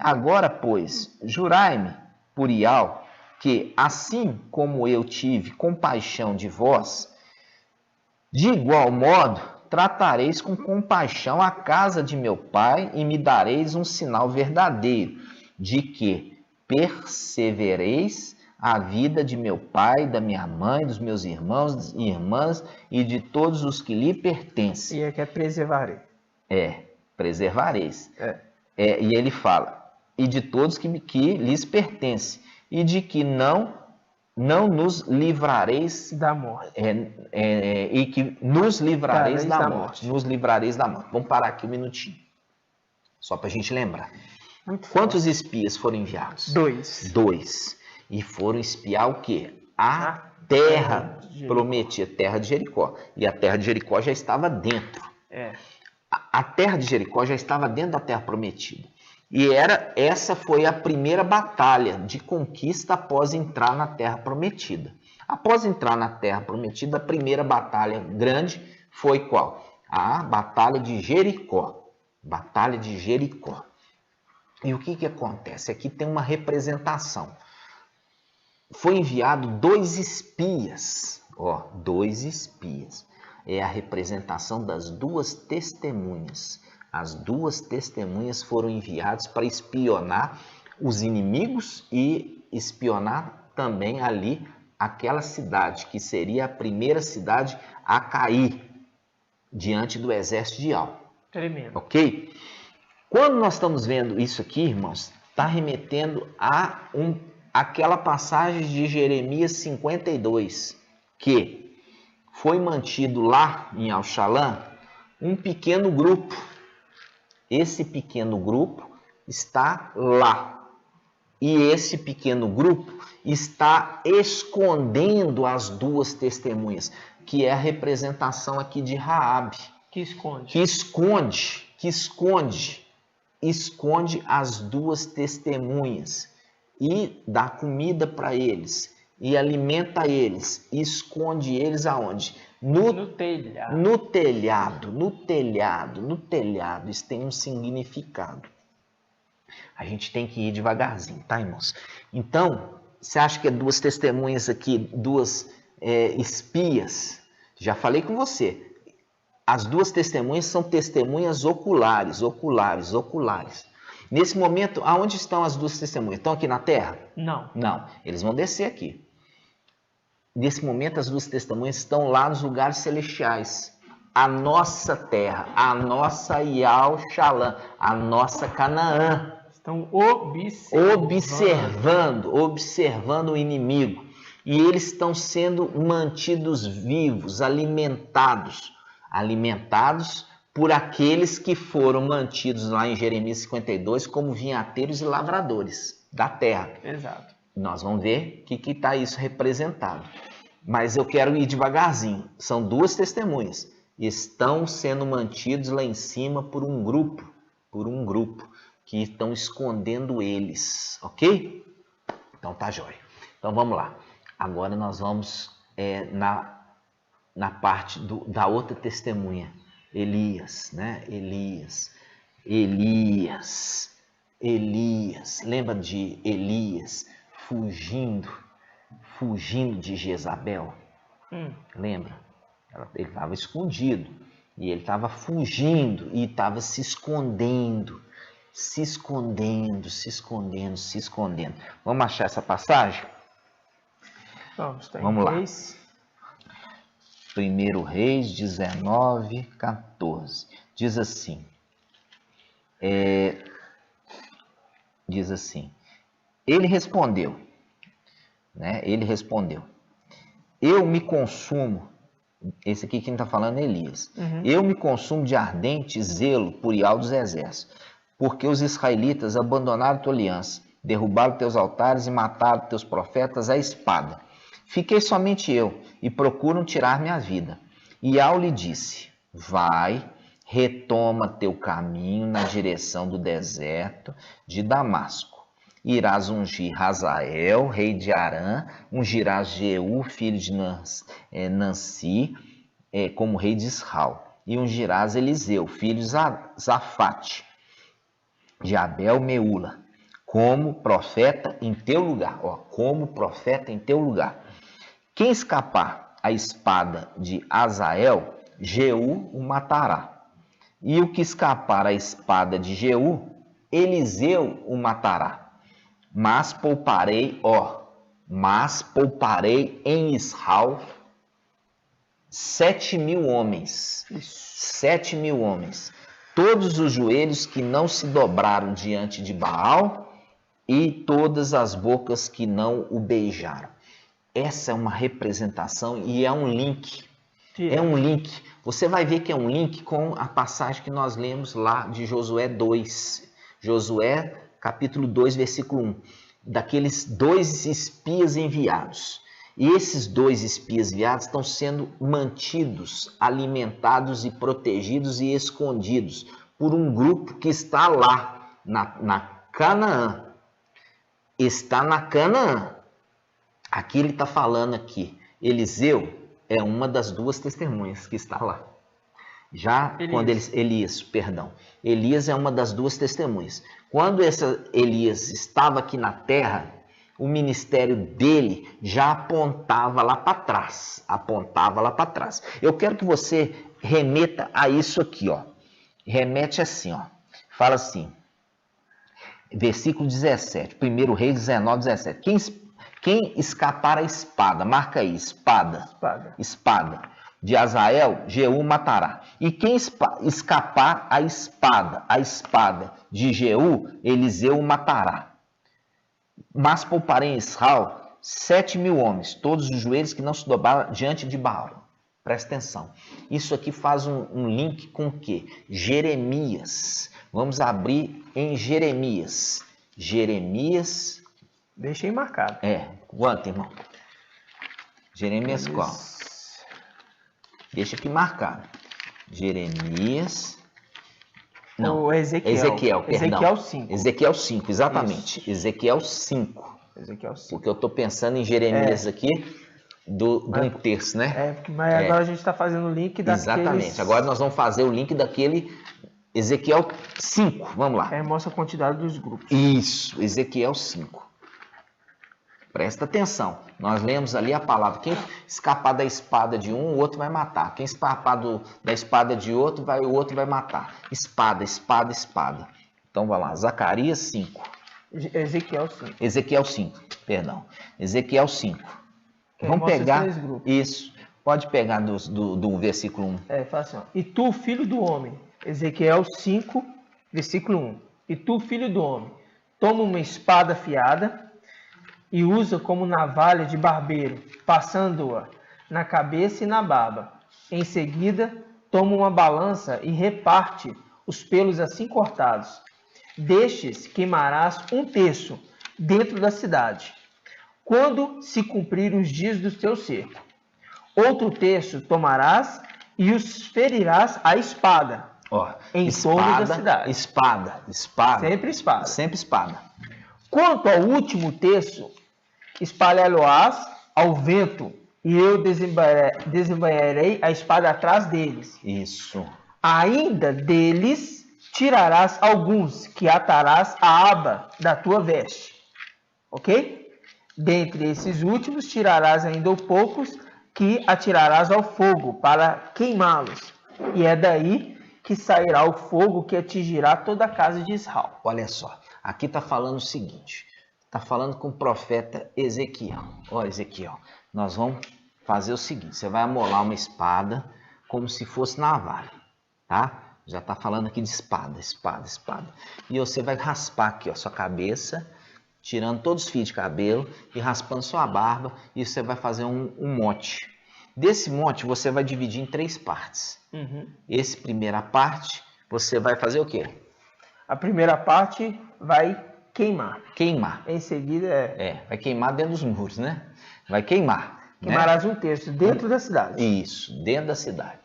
Agora, pois, jurai-me por Iau, que assim como eu tive compaixão de vós, de igual modo tratareis com compaixão a casa de meu pai, e me dareis um sinal verdadeiro, de que persevereis a vida de meu pai, da minha mãe, dos meus irmãos e irmãs, e de todos os que lhe pertencem. E é que é preservarei. Preservareis. E ele fala: e de todos que lhes pertencem, e de que não nos livrareis da morte. E que nos livrareis da morte. Nos livrareis da morte. Vamos parar aqui um minutinho, só para a gente lembrar. Quantos espias foram enviados? 2. E foram espiar o quê? A terra prometida, terra de Jericó. E a terra de Jericó já estava dentro. A terra de Jericó já estava dentro da terra prometida. E essa foi a primeira batalha de conquista após entrar na terra prometida. Após entrar na terra prometida, a primeira batalha grande foi qual? A batalha de Jericó. Batalha de Jericó. E o que acontece? Aqui tem uma representação. Foi enviado 2 espias. 2 espias. É a representação das 2 testemunhas. As 2 testemunhas foram enviadas para espionar os inimigos e espionar também ali aquela cidade que seria a primeira cidade a cair diante do exército de Al. Tremendo. Ok? Quando nós estamos vendo isso aqui, irmãos, está remetendo a aquela passagem de Jeremias 52, que foi mantido lá em Al-Shalã um pequeno grupo. Esse pequeno grupo está lá. E esse pequeno grupo está escondendo as duas testemunhas, que é a representação aqui de Raabe. Que esconde. Que esconde as duas testemunhas e dá comida para eles e alimenta eles, e esconde eles aonde? No telhado. No telhado. Isso tem um significado. A gente tem que ir devagarzinho, tá, irmãos? Então, você acha que é duas testemunhas aqui, duas espias? Já falei com você. As duas testemunhas são testemunhas oculares. Nesse momento, aonde estão as duas testemunhas? Estão aqui na terra? Não. Não, eles vão descer aqui. Nesse momento, as duas testemunhas estão lá nos lugares celestiais. A nossa terra, a nossa Yal-Shalã, a nossa Canaã. Estão observando o inimigo. E eles estão sendo mantidos vivos, alimentados por aqueles que foram mantidos lá em Jeremias 52 como vinhateiros e lavradores da terra. Exato. Nós vamos ver o que está isso representado. Mas eu quero ir devagarzinho. São duas testemunhas. Estão sendo mantidos lá em cima por um grupo que estão escondendo eles, ok? Então tá jóia. Então vamos lá. Agora nós vamos na parte da outra testemunha. Elias, né? Elias. Lembra de Elias fugindo de Jezabel? Lembra? Ele estava escondido. E ele estava fugindo e estava se escondendo. Vamos achar essa passagem? Vamos lá. 1 Reis 19, 14. Diz assim. Ele respondeu. Eu me consumo. Esse aqui quem está falando é Elias. Eu me consumo de ardente zelo por Yahvé dos exércitos, porque os israelitas abandonaram tua aliança, derrubaram teus altares e mataram teus profetas à espada. Fiquei somente eu, e procuram tirar minha vida. E Yahvé lhe disse, vai, retoma teu caminho na direção do deserto de Damasco. Irás ungir Hazael, rei de Arã, ungirás Jeú, filho de Nanci, como rei de Israel. E ungirás Eliseu, filho de Zafate, de Abel Meula, como profeta em teu lugar. Como profeta em teu lugar. Quem escapar à espada de Hazael, Jeú o matará. E o que escapar à espada de Jeú, Eliseu o matará. Mas pouparei em Israel 7.000 homens. 7.000 homens. Todos os joelhos que não se dobraram diante de Baal e todas as bocas que não o beijaram. Essa é uma representação e é um link. É um link. Você vai ver que é um link com a passagem que nós lemos lá de Josué 2. Josué, capítulo 2, versículo 1. Daqueles 2 espias enviados. E esses 2 espias enviados estão sendo mantidos, alimentados e protegidos e escondidos por um grupo que está lá, na Canaã. Está na Canaã. Aqui ele está falando aqui. Eliseu é uma das 2 testemunhas que está lá. Elias é uma das 2 testemunhas. Quando Elias estava aqui na terra, o ministério dele já apontava lá para trás. Eu quero que você remeta a isso aqui, Remete assim, Fala assim. Versículo 17, 1 Reis 19, 17. Quem escapar a espada, marca aí, espada. Espada. Espada. De Azael, Jeú matará. E quem escapar a espada de Jeú, Eliseu matará. Mas pouparei em Israel 7.000 homens, todos os joelhos que não se dobraram diante de Baal. Presta atenção. Isso aqui faz um link com o quê? Jeremias. Vamos abrir em Jeremias. Jeremias. Deixei marcado. Quanto, irmão? Jeremias qual? Deixa aqui marcado. Jeremias. Não, o Ezequiel. Perdão. Ezequiel 5. Ezequiel 5, exatamente. Isso. Ezequiel 5. Ezequiel 5. Porque eu estou pensando em Jeremias aqui do 1/3, né? Mas agora a gente está fazendo o link daquele. Exatamente. Agora nós vamos fazer o link daquele Ezequiel 5. Vamos lá. Mostra a quantidade dos grupos. Isso, Ezequiel 5. Presta atenção. Nós lemos ali a palavra. Quem escapar da espada de um, o outro vai matar. Quem escapar da espada de outro, o outro vai matar. Espada, espada, espada. Então, vai lá. Zacarias 5. Ezequiel 5. Ezequiel 5, perdão. Ezequiel 5. Vamos pegar isso. Pode pegar do versículo 1. Fala assim, ó. E tu, filho do homem. Ezequiel 5, versículo 1. E tu, filho do homem, toma uma espada afiada e usa como navalha de barbeiro, passando-a na cabeça e na barba. Em seguida, toma uma balança e reparte os pelos assim cortados. Destes queimarás 1/3 dentro da cidade, quando se cumprir os dias do teu cerco. Outro terço tomarás e os ferirás à espada em torno da cidade. Espada. Sempre espada. Sempre espada. Quanto ao último terço, espalhá-lo-ás ao vento, e eu desembainharei a espada atrás deles. Isso. Ainda deles tirarás alguns, que atarás a aba da tua veste. Ok? Dentre esses últimos, tirarás ainda poucos, que atirarás ao fogo para queimá-los. E é daí que sairá o fogo que atingirá toda a casa de Israel. Olha só, aqui está falando o seguinte. Está falando com o profeta Ezequiel. Ó, Ezequiel, nós vamos fazer o seguinte. Você vai amolar uma espada como se fosse navalha, tá? Já está falando aqui de espada. E você vai raspar aqui, ó, sua cabeça, tirando todos os fios de cabelo e raspando sua barba. E você vai fazer um mote. Desse mote, você vai dividir em 3 partes. Essa primeira parte, você vai fazer o quê? A primeira parte vai queimar. Em seguida vai queimar dentro dos muros, né? Vai queimar. Queimarás 1/3 dentro da cidade. Isso, dentro da cidade.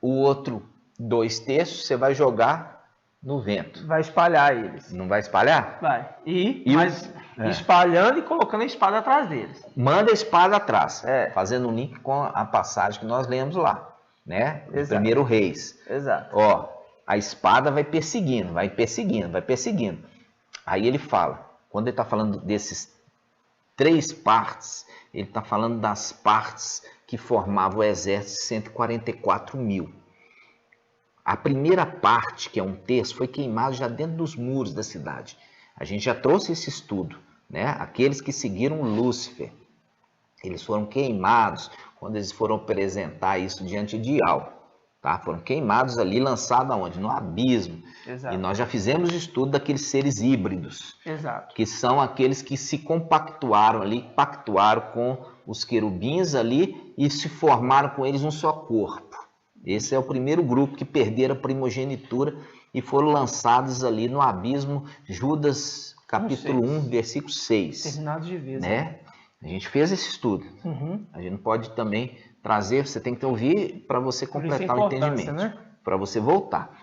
O outro 2/3 você vai jogar no vento. Vai espalhar eles. Não vai espalhar? Vai. Espalhando e colocando a espada atrás deles. Manda a espada atrás. Fazendo um link com a passagem que nós lemos lá, né? Do primeiro Reis. Exato. Ó, a espada vai perseguindo. Aí ele fala, quando ele está falando desses 3 partes, ele está falando das partes que formavam o exército de 144.000. A primeira parte, que é 1/3, foi queimada já dentro dos muros da cidade. A gente já trouxe esse estudo, né? Aqueles que seguiram Lúcifer, eles foram queimados quando eles foram apresentar isso diante de Ial. Tá? Foram queimados ali, lançados aonde? No abismo. Exato. E nós já fizemos o estudo daqueles seres híbridos. Exato. Que são aqueles que se compactuaram ali, pactuaram com os querubins ali e se formaram com eles um só corpo. Esse é o primeiro grupo que perderam a primogenitura e foram lançados ali no abismo. Judas, capítulo 1, versículo 6. Terminados de vez. Né? A gente fez esse estudo. A gente não pode também trazer, você tem que ouvir para você completar o entendimento, né? Para você voltar.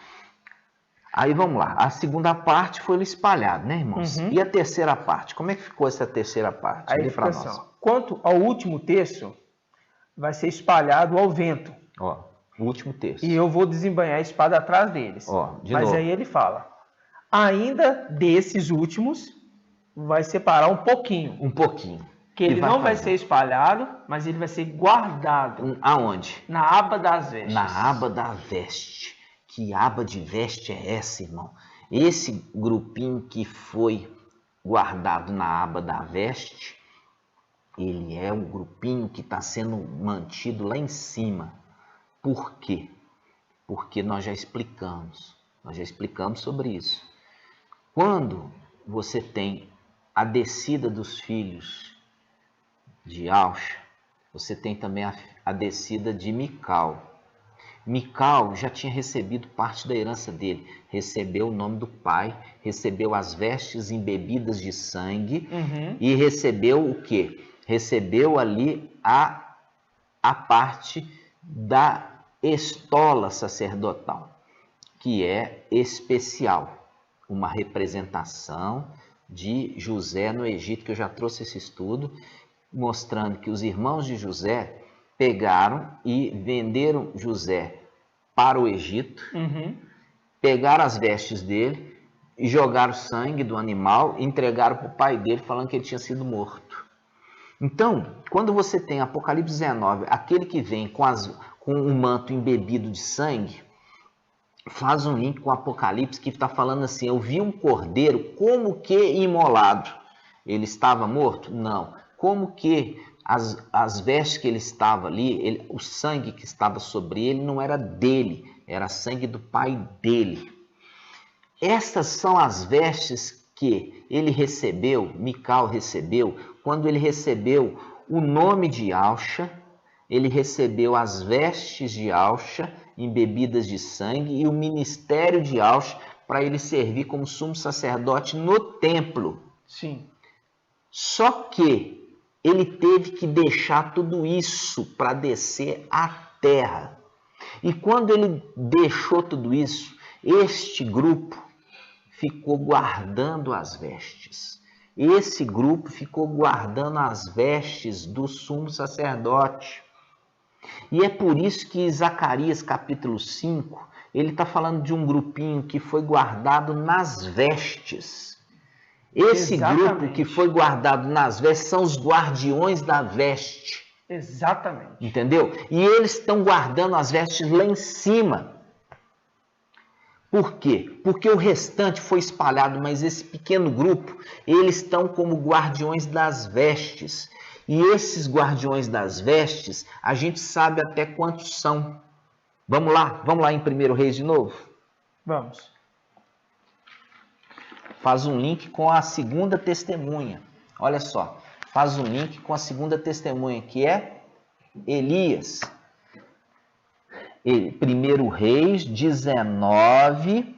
Aí vamos lá, a segunda parte foi espalhada, né, irmãos? E a terceira parte, como é que ficou essa terceira parte? Aí fica assim, ó. Quanto ao último terço, vai ser espalhado ao vento. Ó, o último terço. E eu vou desembainhar a espada atrás deles. Ó, Mas novo. Aí ele fala, ainda desses últimos, vai separar um pouquinho. Um pouquinho. Que ele não vai ser espalhado, mas ele vai ser guardado. Aonde? Na aba das vestes. Na aba da veste. Que aba de veste é essa, irmão? Esse grupinho que foi guardado na aba da veste Ele é o grupinho que está sendo mantido lá em cima. Por quê? Porque nós já explicamos sobre isso. Quando você tem a descida dos filhos de Ausha, você tem também a descida de Mical. Mical já tinha recebido parte da herança dele, recebeu o nome do pai, recebeu as vestes embebidas de sangue e recebeu o quê? Recebeu ali a parte da estola sacerdotal, que é especial, uma representação de José no Egito, que eu já trouxe esse estudo, mostrando que os irmãos de José pegaram e venderam José para o Egito, pegaram as vestes dele e jogaram o sangue do animal e entregaram para o pai dele, falando que ele tinha sido morto. Então, quando você tem Apocalipse 19, aquele que vem com um manto embebido de sangue, faz um link com o Apocalipse que está falando assim, eu vi um cordeiro como que imolado. Ele estava morto? Não. Como que as vestes que ele estava ali, o sangue que estava sobre ele não era dele, era sangue do pai dele. Essas são as vestes que ele recebeu, Mical recebeu, quando ele recebeu o nome de Ausha, ele recebeu as vestes de Ausha, embebidas de sangue, e o ministério de Ausha, para ele servir como sumo sacerdote no templo. Sim. Só que ele teve que deixar tudo isso para descer à terra. E quando ele deixou tudo isso, este grupo ficou guardando as vestes. Esse grupo ficou guardando as vestes do sumo sacerdote. E é por isso que Zacarias capítulo 5, ele está falando de um grupinho que foi guardado nas vestes. Esse grupo que foi guardado nas vestes são os guardiões da veste. Exatamente. Entendeu? E eles estão guardando as vestes lá em cima. Por quê? Porque o restante foi espalhado, mas esse pequeno grupo, eles estão como guardiões das vestes. E esses guardiões das vestes, a gente sabe até quantos são. Vamos lá em 1 Reis de novo? Vamos. Faz um link com a segunda testemunha. Olha só, faz um link com a segunda testemunha, que é Elias. 1 Reis 19,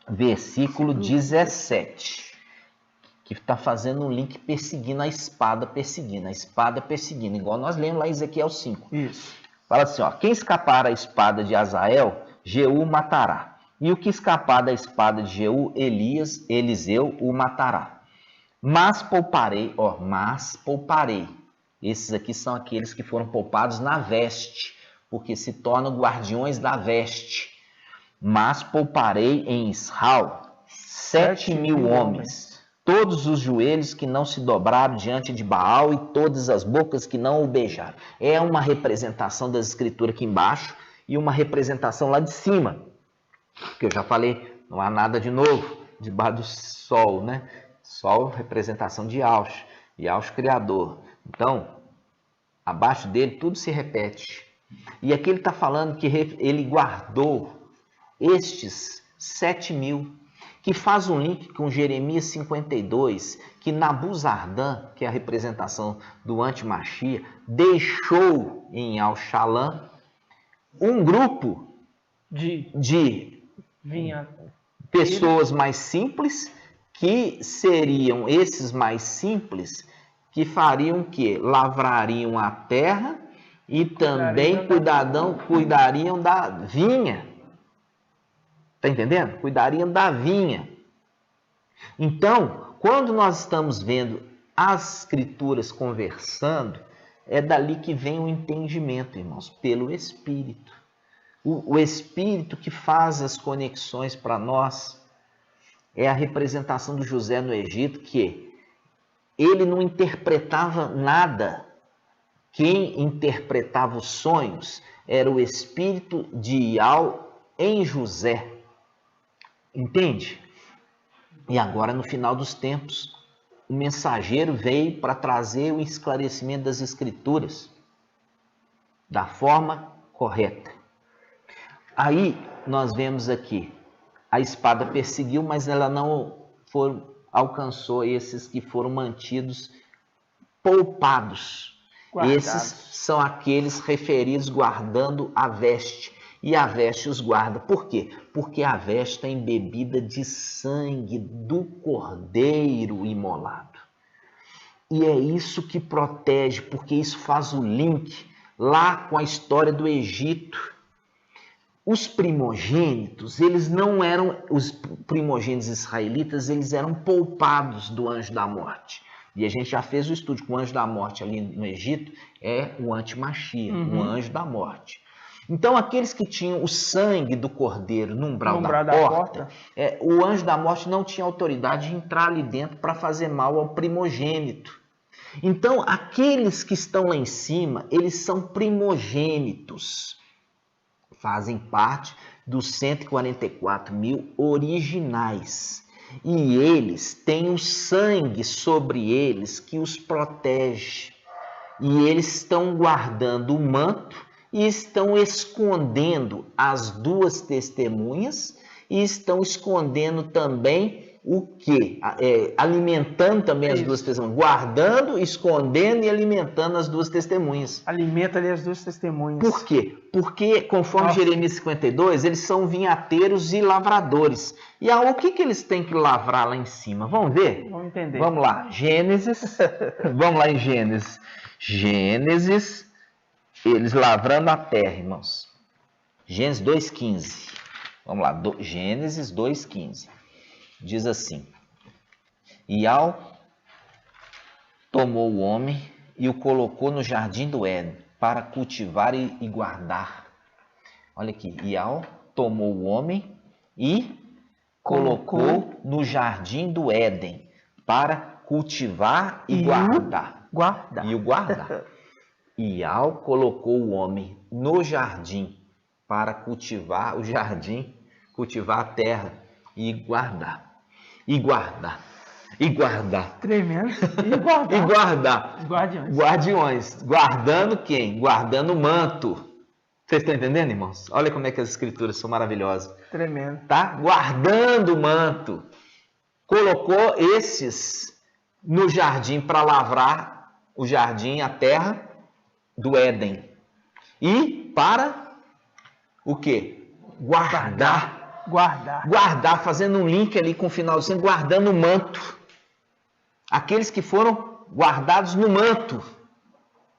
versículo 17. Que está fazendo um link perseguindo, a espada perseguindo, igual nós lemos lá em Ezequiel 5. Isso. Fala assim, ó, quem escapar à espada de Azael, Jeú matará. E o que escapar da espada de Jeú, Eliseu o matará. Mas pouparei. Esses aqui são aqueles que foram poupados na veste, porque se tornam guardiões da veste. Mas pouparei em Israel 7.000 homens, todos os joelhos que não se dobraram diante de Baal e todas as bocas que não o beijaram. É uma representação das escrituras aqui embaixo e uma representação lá de cima. Que eu já falei, não há nada de novo debaixo do sol, né? Sol, representação de Ausha, e Ausha criador. Então, abaixo dele tudo se repete. E aqui ele está falando que ele guardou estes 7.000, que faz um link com Jeremias 52, que Nabuzardã, que é a representação do anti-Machia, deixou em Al-Shalom um grupo de pessoas mais simples, que seriam esses mais simples, que fariam o quê? Lavrariam a terra e também cuidariam da vinha. Está entendendo? Cuidariam da vinha. Então, quando nós estamos vendo as escrituras conversando, é dali que vem o entendimento, irmãos, pelo Espírito. O Espírito que faz as conexões para nós é a representação do José no Egito, que ele não interpretava nada. Quem interpretava os sonhos era o Espírito de Ial em José. Entende? E agora, no final dos tempos, o mensageiro veio para trazer o esclarecimento das Escrituras da forma correta. Aí nós vemos aqui, a espada perseguiu, mas ela não alcançou esses que foram mantidos poupados. Guardados. Esses são aqueles referidos guardando a veste. E a veste os guarda. Por quê? Porque a veste está embebida de sangue do cordeiro imolado. E é isso que protege, porque isso faz o link lá com a história do Egito. Os primogênitos, eles não eram, os primogênitos israelitas, eles eram poupados do anjo da morte. E a gente já fez o estudo com o anjo da morte ali no Egito, é o antimachia, o anjo da morte. Então, aqueles que tinham o sangue do cordeiro no umbral da porta, o anjo da morte não tinha autoridade de entrar ali dentro para fazer mal ao primogênito. Então, aqueles que estão lá em cima, eles são primogênitos. Fazem parte dos 144 mil originais. E eles têm o sangue sobre eles que os protege. E eles estão guardando o manto e estão escondendo as duas testemunhas e estão escondendo também o quê? Alimentando também as duas testemunhas. Guardando, escondendo e alimentando as duas testemunhas. Alimenta ali as duas testemunhas. Por quê? Porque, conforme Jeremias 52, eles são vinhateiros e lavradores. E o que eles têm que lavrar lá em cima? Vamos ver? Vamos entender. Vamos lá. Gênesis. Vamos lá em Gênesis. Gênesis. Eles lavrando a terra, irmãos. Gênesis 2,15. Vamos lá. Gênesis 2,15. Diz assim: Iau tomou o homem e o colocou no jardim do Éden para cultivar e guardar. Olha aqui. Iau tomou o homem e colocou no jardim do Éden para cultivar e guardar. E o guardar. Iau colocou o homem no jardim para cultivar o jardim, cultivar a terra e guardar. E guardar. E guardar. Tremendo. E guardar. E guardar. Guardiões. Guardiões. Guardando quem? Guardando o manto. Vocês estão entendendo, irmãos? Olha como é que as escrituras são maravilhosas. Tremendo. Tá? Guardando o manto. Colocou esses no jardim para lavrar o jardim, a terra do Éden. E para o quê? Guardar. Guardar, fazendo um link ali com o final do sempre, guardando o manto. Aqueles que foram guardados no manto,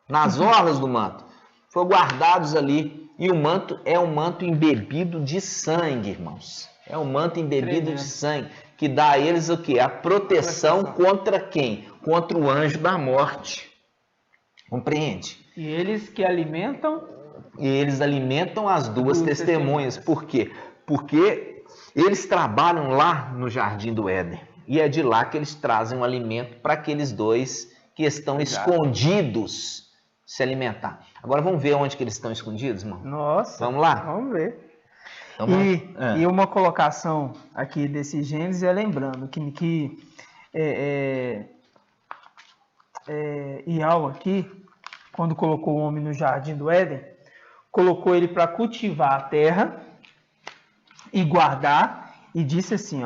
nas orlas do manto, foram guardados ali. E o manto é um manto embebido de sangue, irmãos. É um manto embebido de sangue, que dá a eles o quê? A proteção contra quem? Contra o anjo da morte. Compreende? E eles que alimentam? E eles alimentam as duas testemunhas. Por quê? Porque eles trabalham lá no Jardim do Éden. E é de lá que eles trazem o alimento para aqueles dois que estão escondidos se alimentar. Agora vamos ver onde que eles estão escondidos, irmão? Nossa. Vamos lá? Vamos ver. E uma colocação aqui desse Gênesis é lembrando que Iau aqui, quando colocou o homem no Jardim do Éden, colocou ele para cultivar a terra e guardar, e disse assim,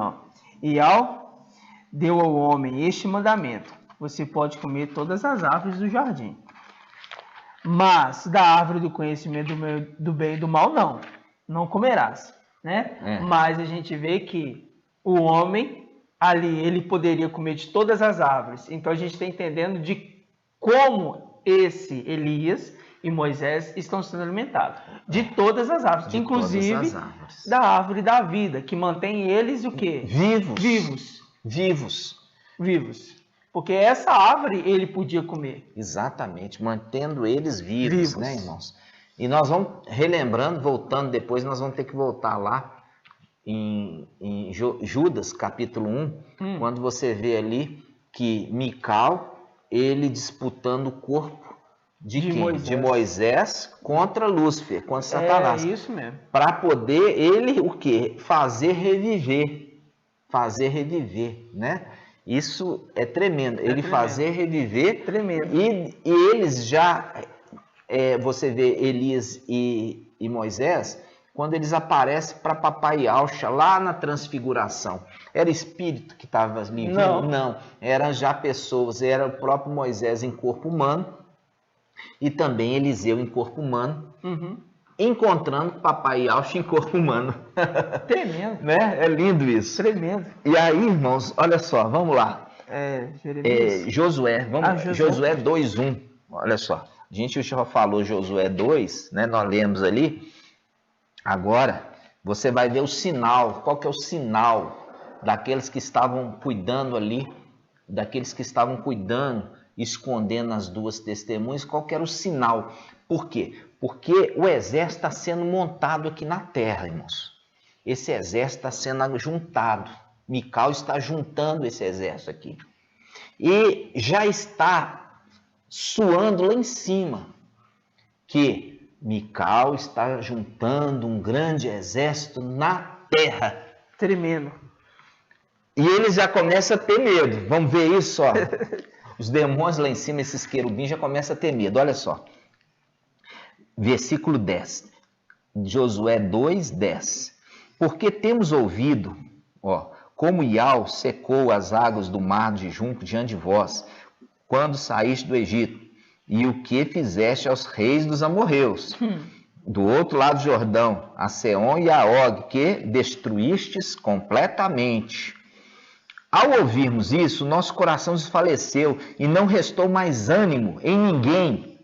Iau deu ao homem este mandamento: você pode comer todas as árvores do jardim, mas da árvore do conhecimento do bem e do mal não comerás, né? Mas a gente vê que o homem ali, ele poderia comer de todas as árvores. Então a gente está entendendo de como esse Elias e Moisés estão sendo alimentados. De todas as árvores, inclusive da árvore da vida, que mantém eles o quê? Vivos. Porque essa árvore ele podia comer. Exatamente, mantendo eles vivos, né, irmãos? E nós vamos relembrando, voltando depois, nós vamos ter que voltar lá em Judas, capítulo 1, quando você vê ali que Mical, ele disputando o corpo de quem? De Moisés contra Lúcifer, contra Satanás. É isso mesmo. Para poder ele o quê? Fazer reviver, né? Isso é tremendo. Ele fazer reviver. Tremendo. E eles já, você vê Elias e Moisés, quando eles aparecem para Papai Yahshua lá na transfiguração, era espírito que estava ali? Não, eram já pessoas, era o próprio Moisés em corpo humano e também Eliseu em corpo humano, encontrando Papai Yahshua em corpo humano. Tremendo. Né? É lindo isso. Tremendo. E aí, irmãos, olha só, vamos lá. Josué, Josué 2:1, olha só. A gente já falou Josué 2, né? Nós lemos ali. Agora, você vai ver o sinal. Qual que é o sinal daqueles que estavam cuidando ali, daqueles que estavam cuidando, escondendo as duas testemunhas? Qual que era o sinal? Por quê? Porque o exército está sendo montado aqui na terra, irmãos. Esse exército está sendo juntado. Mical está juntando esse exército aqui. E já está suando lá em cima que Mical está juntando um grande exército na terra. Tremendo. E eles já começam a ter medo. Vamos ver isso, ó. Os demônios lá em cima, esses querubins, já começam a ter medo. Olha só. Versículo 10. Josué 2:10. Porque temos ouvido, como Iau secou as águas do mar de junco diante de vós, quando saíste do Egito, e o que fizeste aos reis dos amorreus, do outro lado do Jordão, a Seom e a Og, que destruístes completamente. Ao ouvirmos isso, nosso coração desfaleceu e não restou mais ânimo em ninguém,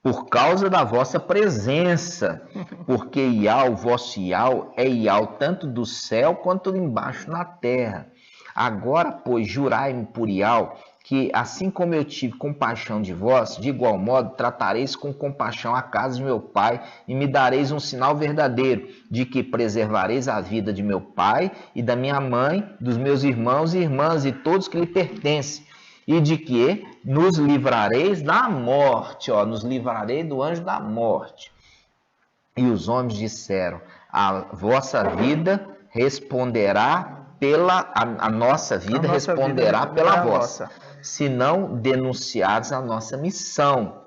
por causa da vossa presença, porque Iau, o vosso Iau, é Iau tanto do céu quanto embaixo na terra. Agora, pois, jurai-me por Iau, que assim como eu tive compaixão de vós, de igual modo tratareis com compaixão a casa de meu pai e me dareis um sinal verdadeiro, de que preservareis a vida de meu pai e da minha mãe, dos meus irmãos e irmãs e todos que lhe pertencem, e de que nos livrareis da morte, nos livrarei do anjo da morte. E os homens disseram, a vossa vida responderá a nossa vida responderá pela vossa, se não denunciares a nossa missão.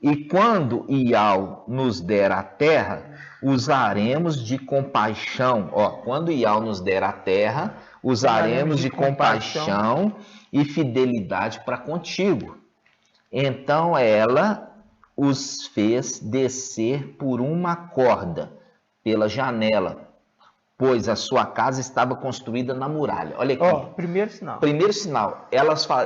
E quando Iau nos der a terra, usaremos de compaixão. Quando Iau nos der a terra, usaremos de compaixão e fidelidade para contigo. Então ela os fez descer por uma corda pela janela, pois a sua casa estava construída na muralha. Olha aqui. Primeiro sinal. Primeiro sinal.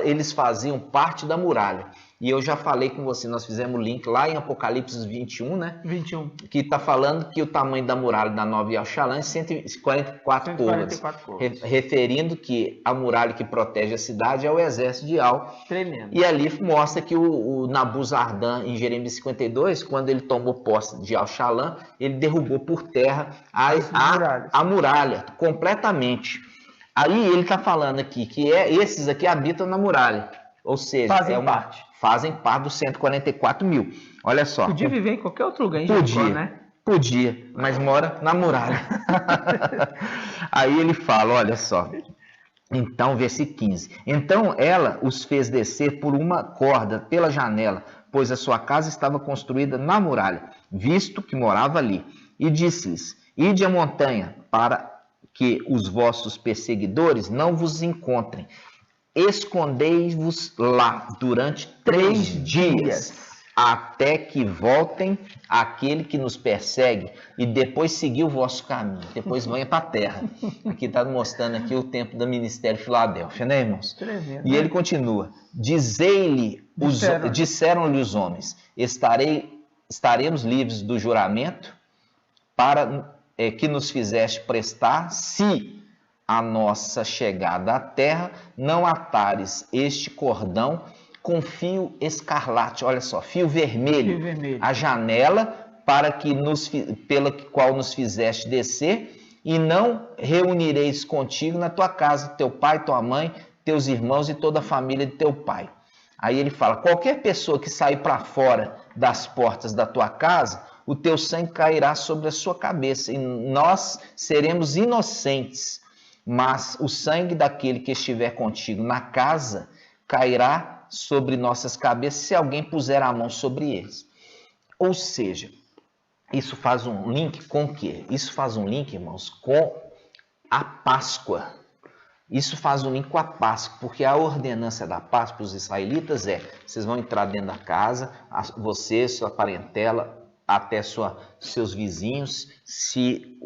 Eles faziam parte da muralha. E eu já falei com você, nós fizemos o link lá em Apocalipse 21, né? 21. Que está falando que o tamanho da muralha da Nova Jerusalém é 144 côvados. Referindo que a muralha que protege a cidade é o exército de Iau. Tremendo. E ali mostra que o Nabuzardan, em Jeremias 52, quando ele tomou posse de Al-Shalã, ele derrubou por terra a muralha completamente. Aí ele está falando aqui que esses aqui habitam na muralha. Ou seja, fazem parte dos 144 mil. Olha só. Podia viver em qualquer outro lugar em Jericó, né? Podia, mas mora na muralha. Aí ele fala, olha só. Então, versículo 15. Então ela os fez descer por uma corda pela janela, pois a sua casa estava construída na muralha, visto que morava ali. E disse-lhes, ide à montanha, para que os vossos perseguidores não vos encontrem. Escondei-vos lá durante 3 dias, até que voltem aquele que nos persegue, e depois seguir o vosso caminho, depois venha para a terra. Aqui está mostrando aqui o tempo do ministério de Filadélfia, né, irmãos? Tremendo, e ele continua, disseram-lhe os homens, estaremos livres do juramento para que nos fizeste prestar, se a nossa chegada à terra não atares este cordão com fio escarlate, olha só, fio vermelho, a janela pela qual nos fizeste descer, e não reunireis contigo na tua casa teu pai, tua mãe, teus irmãos e toda a família de teu pai. Aí ele fala, qualquer pessoa que sair para fora das portas da tua casa, o teu sangue cairá sobre a sua cabeça, e nós seremos inocentes. mas o sangue daquele que estiver contigo na casa cairá sobre nossas cabeças se alguém puser a mão sobre eles. Ou seja, isso faz um link com o quê? Isso faz um link, irmãos, com a Páscoa. Isso faz um link com a Páscoa, porque a ordenança da Páscoa para os israelitas vocês vão entrar dentro da casa, você, sua parentela, até seus vizinhos, se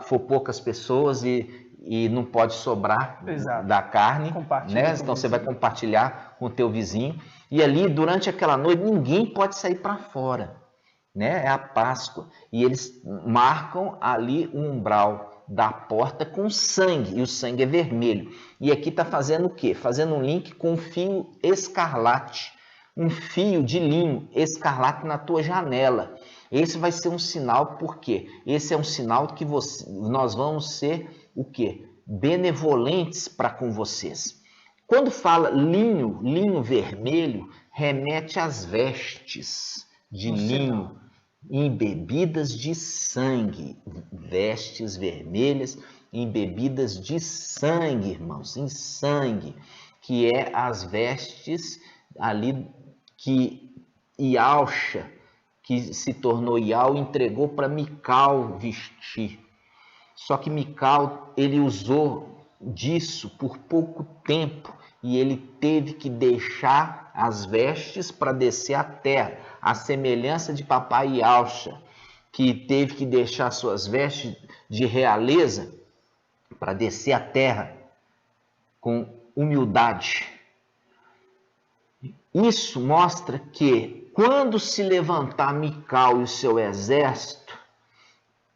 for poucas pessoas e não pode sobrar da carne, né? Então você vai compartilhar com o teu vizinho. E ali, durante aquela noite, ninguém pode sair para fora, né? É a Páscoa. E eles marcam ali o umbral da porta com sangue, e o sangue é vermelho. E aqui está fazendo o quê? Fazendo um link com um fio escarlate, um fio de linho escarlate na tua janela. Esse vai ser um sinal, por quê? Esse é um sinal que nós vamos ser o quê? Benevolentes para com vocês. Quando fala linho vermelho, remete às vestes de linho embebidas de sangue, vestes vermelhas embebidas de sangue, irmãos, em sangue, que é as vestes ali que Ialcha, que se tornou Ial, entregou para Mical vestir. Só que Mical, ele usou disso por pouco tempo e ele teve que deixar as vestes para descer à terra, a semelhança de papai Ialcha, que teve que deixar suas vestes de realeza para descer à terra com humildade. Isso mostra que quando se levantar Mical e o seu exército,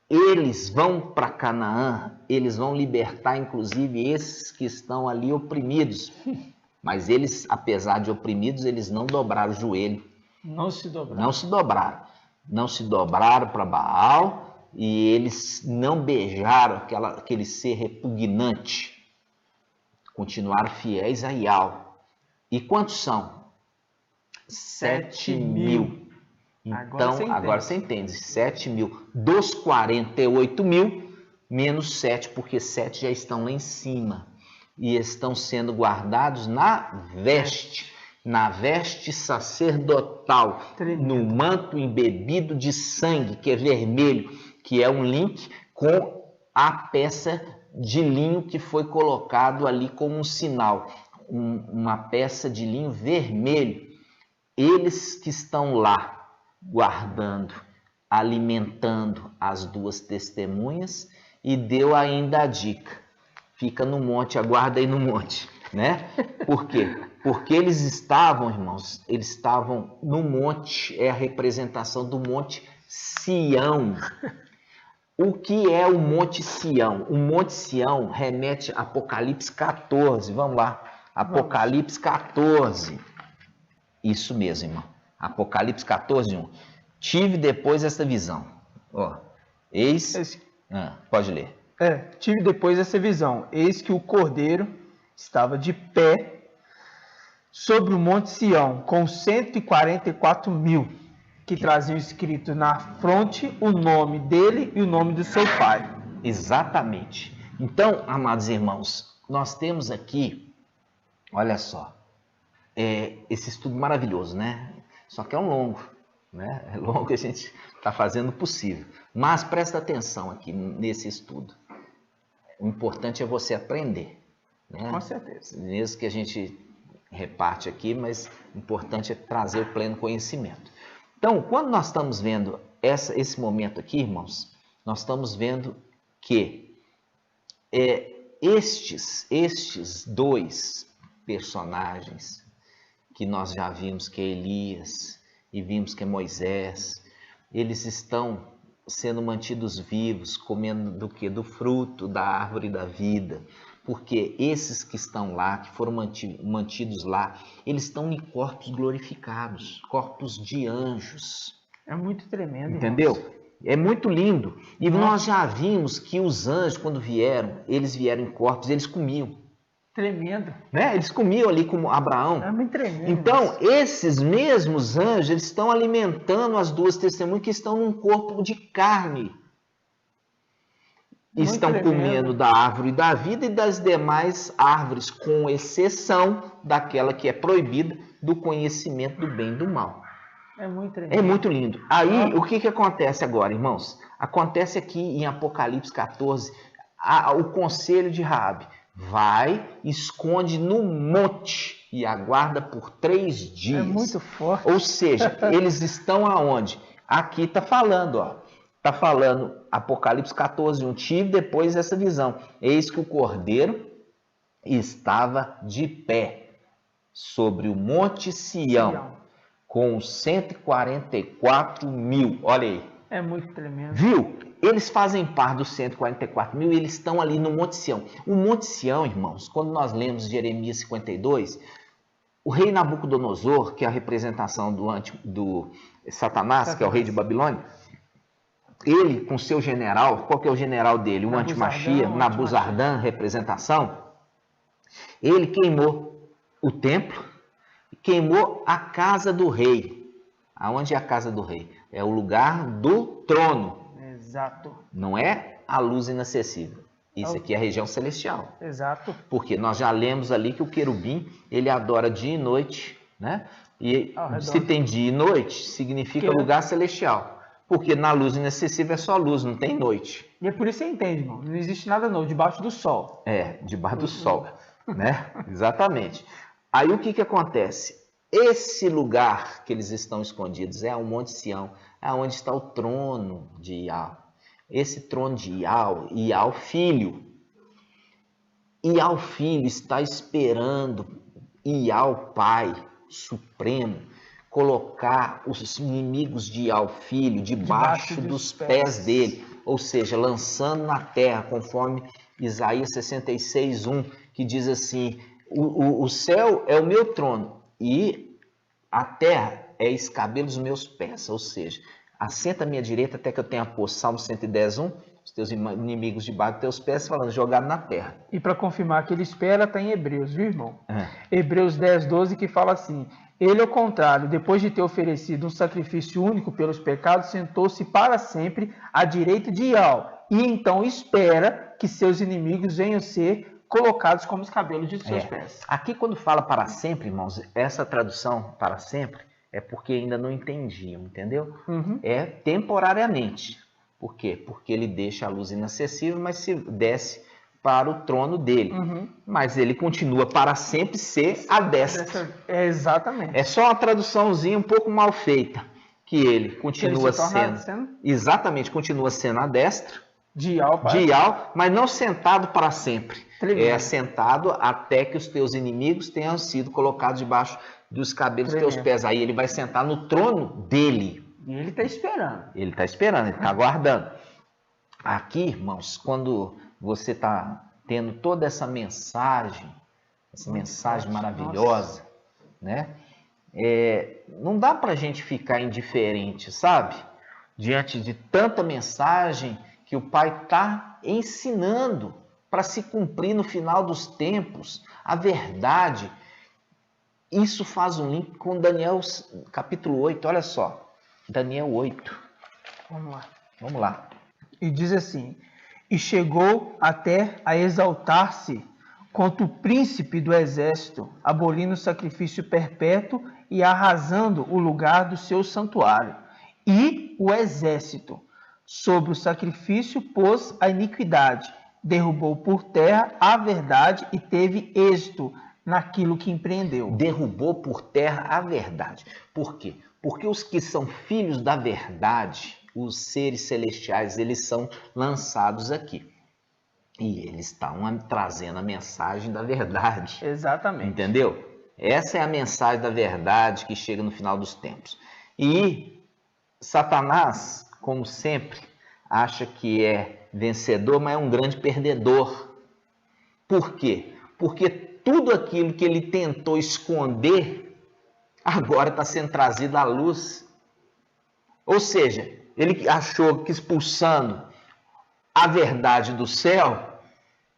eles vão para Canaã, eles vão libertar inclusive esses que estão ali oprimidos. Mas eles, apesar de oprimidos, eles não dobraram o joelho. Não se dobraram para Baal e eles não beijaram aquele ser repugnante. Continuaram fiéis a Ial. E quantos são? 7.000. Então, agora você entende. 7.000 dos 48.000, menos 7, porque 7 já estão lá em cima. E estão sendo guardados na veste sacerdotal, no manto embebido de sangue, que é vermelho, que é um link com a peça de linho que foi colocado ali como um sinal, uma peça de linho vermelho. Eles que estão lá, guardando, alimentando as duas testemunhas, e deu ainda a dica: fica no monte, aguarda aí no monte, né? Por quê? Porque eles estavam, irmãos, no monte, é a representação do monte Sião. O que é o monte Sião? O monte Sião remete a Apocalipse 14, vamos lá, Apocalipse 14, isso mesmo, irmão, Apocalipse 14, 1. Tive depois essa visão, pode ler. Tive depois essa visão, eis que o Cordeiro estava de pé sobre o monte Sião, com 144.000, que traziam escrito na fronte o nome dele e o nome do seu pai. Exatamente. Então, amados irmãos, nós temos aqui, olha só, esse estudo maravilhoso, né? Só que é um longo, né? É longo, a gente está fazendo o possível. Mas presta atenção aqui nesse estudo. O importante é você aprender, né? Com certeza. Mesmo que a gente reparte aqui, mas o importante é trazer o pleno conhecimento. Então, quando nós estamos vendo esse momento aqui, irmãos, nós estamos vendo que estes dois personagens que nós já vimos, que é Elias e vimos que é Moisés, eles estão sendo mantidos vivos, comendo do quê? Do fruto da árvore da vida. Porque esses que estão lá, que foram mantidos lá, eles estão em corpos glorificados, corpos de anjos. É muito tremendo. Entendeu? Irmãos. É muito lindo. E nós já vimos que os anjos, quando vieram, eles vieram em corpos, eles comiam. Tremendo. Né? Eles comiam ali como Abraão. É muito tremendo. Então, esses mesmos anjos, eles estão alimentando as duas testemunhas que estão num corpo de carne. estão comendo da árvore da vida e das demais árvores, com exceção daquela que é proibida, do conhecimento do bem e do mal. É muito tremendo. É muito lindo. Aí, o que acontece agora, irmãos? Acontece aqui em Apocalipse 14, o conselho de Raabe. Vai, esconde no monte e aguarda por 3 dias. É muito forte. Ou seja, eles estão aonde? Aqui está falando, ó. Está falando Apocalipse 14, 1. Tive depois essa visão. Eis que o Cordeiro estava de pé sobre o monte Sião, com os 144 mil. Olha aí. É muito tremendo. Viu? Eles fazem parte dos 144 mil e eles estão ali no Monte Sião. O Monte Sião, irmãos, quando nós lemos Jeremias 52, o rei Nabucodonosor, que é a representação do Satanás, que é o rei de Babilônia, ele com seu general, qual que é o general dele? O Antimachia, Nabuzardan, representação, ele queimou o templo, queimou a casa do rei. Aonde é a casa do rei? É o lugar do trono. Exato. Não é a luz inacessível. Isso aqui é a região celestial. Exato. Porque nós já lemos ali que o querubim, ele adora dia e noite, né? E se tem dia e noite, significa lugar celestial. Porque na luz inacessível é só luz, não tem noite. E é por isso que você entende, irmão. Não existe nada novo, debaixo do sol. É, debaixo do sol, né? Exatamente. Aí o que acontece? Esse lugar que eles estão escondidos é o Monte Sião, é onde está o trono de Iau. Esse trono de Iau filho. Iau filho está esperando Iau pai supremo colocar os inimigos de Iau filho debaixo dos pés dele, ou seja, lançando na terra, conforme Isaías 66:1, que diz assim: o céu é o meu trono e a terra é escabelo dos meus pés, ou seja, assenta à minha direita até que eu tenha posto. Salmo 110:1, os teus inimigos debaixo dos teus pés, falando, jogado na terra. E para confirmar que ele espera, está em Hebreus, viu, irmão? Hebreus 10:12, que fala assim: ele, ao contrário, depois de ter oferecido um sacrifício único pelos pecados, sentou-se para sempre à direita de Iau, e então espera que seus inimigos venham ser colocados como os cabelos de seus pés. Aqui, quando fala para sempre, irmãos, essa tradução para sempre é porque ainda não entendiam, entendeu? É temporariamente. Por quê? Porque ele deixa a luz inacessível, mas se desce para o trono dele. Mas ele continua para sempre ser a destra. É exatamente. É só uma traduçãozinha um pouco mal feita, que ele continua sendo. Exatamente, continua sendo a destra de Iau, mas não sentado para sempre. É sentado até que os teus inimigos tenham sido colocados debaixo dos cabelos dos teus pés. Aí ele vai sentar no trono dele. E ele está esperando. Ele está esperando, ele está aguardando. Aqui, irmãos, quando você está tendo toda essa mensagem maravilhosa, né? Não dá para a gente ficar indiferente, sabe? Diante de tanta mensagem que o Pai está ensinando para se cumprir no final dos tempos, a verdade. Isso faz um link com Daniel capítulo 8, olha só. Daniel 8. Vamos lá. E diz assim: e chegou até a exaltar-se contra o príncipe do exército, abolindo o sacrifício perpétuo e arrasando o lugar do seu santuário. E o exército, sobre o sacrifício, pôs a iniquidade, derrubou por terra a verdade e teve êxito naquilo que empreendeu. Derrubou por terra a verdade. Por quê? Porque os que são filhos da verdade, os seres celestiais, eles são lançados aqui. E eles estão trazendo a mensagem da verdade. Exatamente. Entendeu? Essa é a mensagem da verdade que chega no final dos tempos. E Satanás, como sempre, acha que é vencedor, mas é um grande perdedor. Por quê? Porque tudo aquilo que ele tentou esconder agora está sendo trazido à luz. Ou seja, ele achou que expulsando a verdade do céu,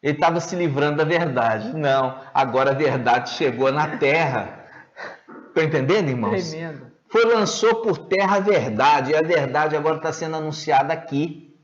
ele estava se livrando da verdade. Não, agora a verdade chegou na terra. Estão entendendo, irmãos? Tremendo. Lançou por terra a verdade, e a verdade agora está sendo anunciada aqui.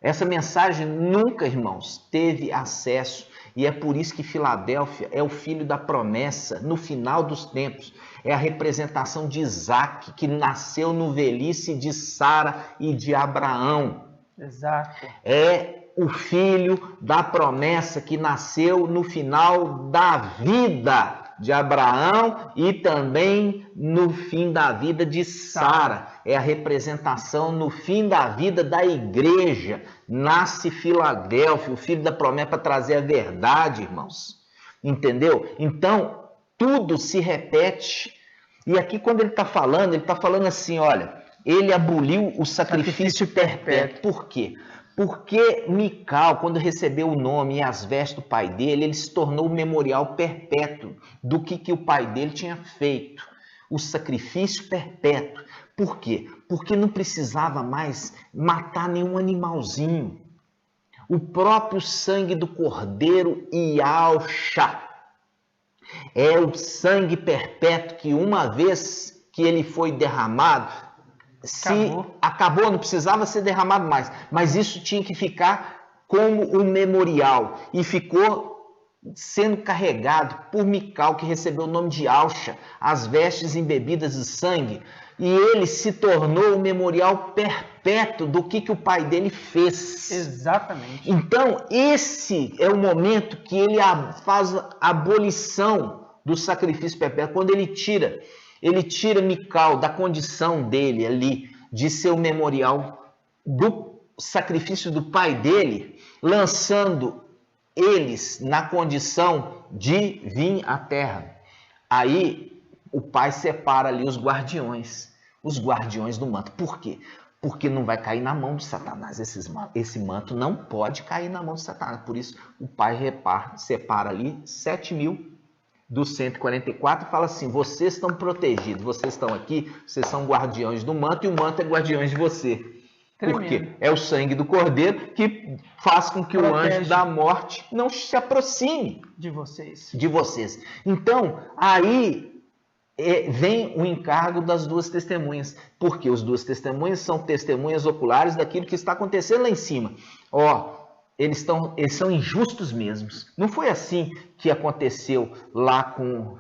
Essa mensagem nunca, irmãos, teve acesso. E é por isso que Filadélfia é o filho da promessa no final dos tempos. É a representação de Isaac, que nasceu no velhice de Sara e de Abraão. Exato. É o filho da promessa que nasceu no final da vida de Abraão e também no fim da vida de Sara. É a representação no fim da vida da igreja. Nasce Filadélfia, o filho da promessa, para trazer a verdade, irmãos. Entendeu? Então, tudo se repete. E aqui, quando ele está falando assim, olha, ele aboliu o sacrifício perpétuo. Por quê? Porque Mical, quando recebeu o nome e as vestes do pai dele, ele se tornou o memorial perpétuo do que o pai dele tinha feito. O sacrifício perpétuo. Por quê? Porque não precisava mais matar nenhum animalzinho. O próprio sangue do cordeiro Yahshua é o sangue perpétuo que uma vez que ele foi derramado, acabou, não precisava ser derramado mais, mas isso tinha que ficar como um memorial e ficou sendo carregado por Mical, que recebeu o nome de Yahshua, as vestes embebidas de sangue, e ele se tornou o memorial perpétuo do que o pai dele fez. Exatamente. Então, esse é o momento que ele faz a abolição do sacrifício perpétuo, quando ele tira Mical da condição dele ali, de ser o memorial do sacrifício do pai dele, lançando eles na condição de vir à terra. Aí o pai separa ali os guardiões do manto. Por quê? Porque não vai cair na mão de Satanás. Esse manto não pode cair na mão de Satanás. Por isso o pai separa ali 7.000 dos 144 e fala assim: vocês estão protegidos, vocês estão aqui, vocês são guardiões do manto e o manto é guardiões de você. Porque é o sangue do cordeiro que faz com que o anjo da morte não se aproxime de vocês. Então, aí vem o encargo das duas testemunhas. Porque as duas testemunhas são testemunhas oculares daquilo que está acontecendo lá em cima. Eles são injustos mesmos. Não foi assim que aconteceu lá com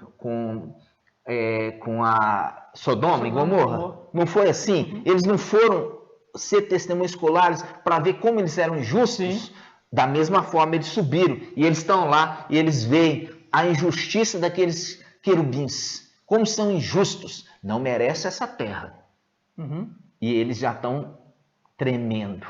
a Sodoma e Gomorra? Não foi assim? Eles não foram ser testemunhas oculares para ver como eles eram injustos? Sim. Da mesma forma, eles subiram e eles estão lá e eles veem a injustiça daqueles querubins. Como são injustos, não merecem essa terra. E eles já estão tremendo.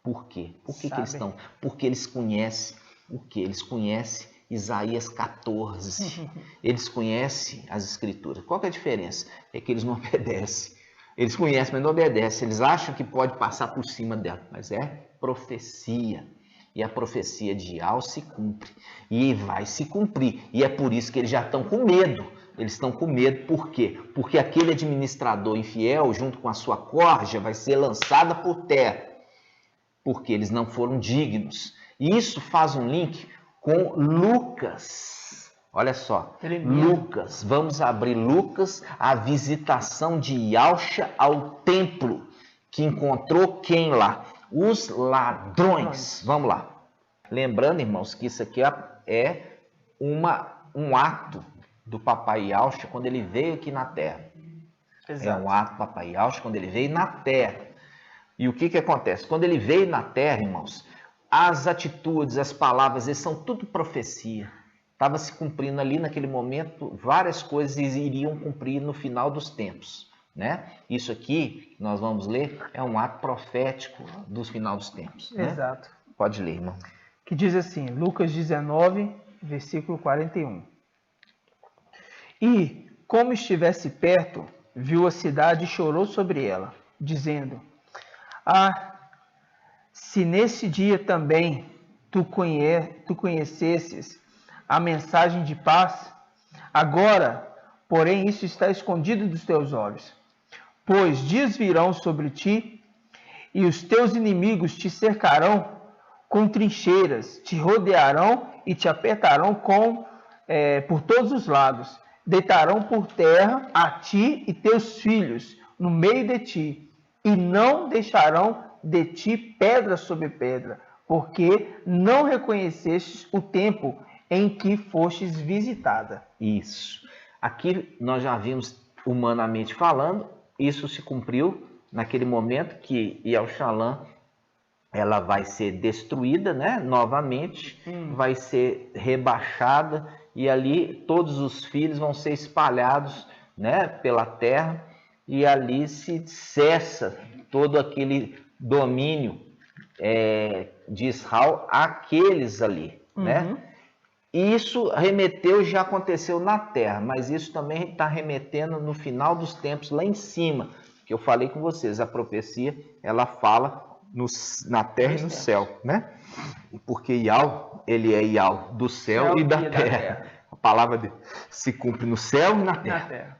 Por quê? Por que eles estão? Porque eles conhecem o quê? Eles conhecem Isaías 14. Eles conhecem as Escrituras. Qual que é a diferença? É que eles não obedecem. Eles conhecem, mas não obedecem. Eles acham que pode passar por cima dela. Mas é profecia. E a profecia de Yahweh se cumpre. E vai se cumprir. E é por isso que eles já estão com medo. Eles estão com medo. Por quê? Porque aquele administrador infiel, junto com a sua corja, vai ser lançada por terra. Porque eles não foram dignos. E isso faz um link com Lucas. Olha só, Lucas, vamos abrir Lucas, a visitação de Yahshua ao templo, que encontrou quem lá? Os ladrões. Vamos lá. Lembrando, irmãos, que isso aqui é um ato do papai Yahshua quando ele veio aqui na terra. Exato. É um ato do papai Yahshua quando ele veio na terra. E o que acontece? Quando ele veio na terra, irmãos, as atitudes, as palavras, eles são tudo profecia. Estava se cumprindo ali naquele momento, várias coisas iriam cumprir no final dos tempos. Né? Isso aqui, que nós vamos ler, é um ato profético do final dos tempos. Né? Exato. Pode ler, irmão. Que diz assim, Lucas 19, versículo 41. E, como estivesse perto, viu a cidade e chorou sobre ela, dizendo: se nesse dia também tu conhecesses a mensagem de paz, agora, porém, isso está escondido dos teus olhos. Pois dias virão sobre ti, e os teus inimigos te cercarão com trincheiras, te rodearão e te apertarão por todos os lados. Deitarão por terra a ti e teus filhos no meio de ti, e não deixarão de ti pedra sobre pedra, porque não reconhecestes o tempo em que fostes visitada. Isso. Aqui nós já vimos humanamente falando, isso se cumpriu naquele momento que Yalxalã ela vai ser destruída, né? Novamente, vai ser rebaixada e ali todos os filhos vão ser espalhados, né, pela terra e ali se cessa todo aquele domínio de Israel àqueles ali, né? E isso remeteu, já aconteceu na terra, mas isso também está remetendo no final dos tempos lá em cima, que eu falei com vocês, a profecia ela fala na terra e no céu, né? Porque Ial, ele é Ial do céu e da terra. A palavra dele se cumpre no céu e na terra.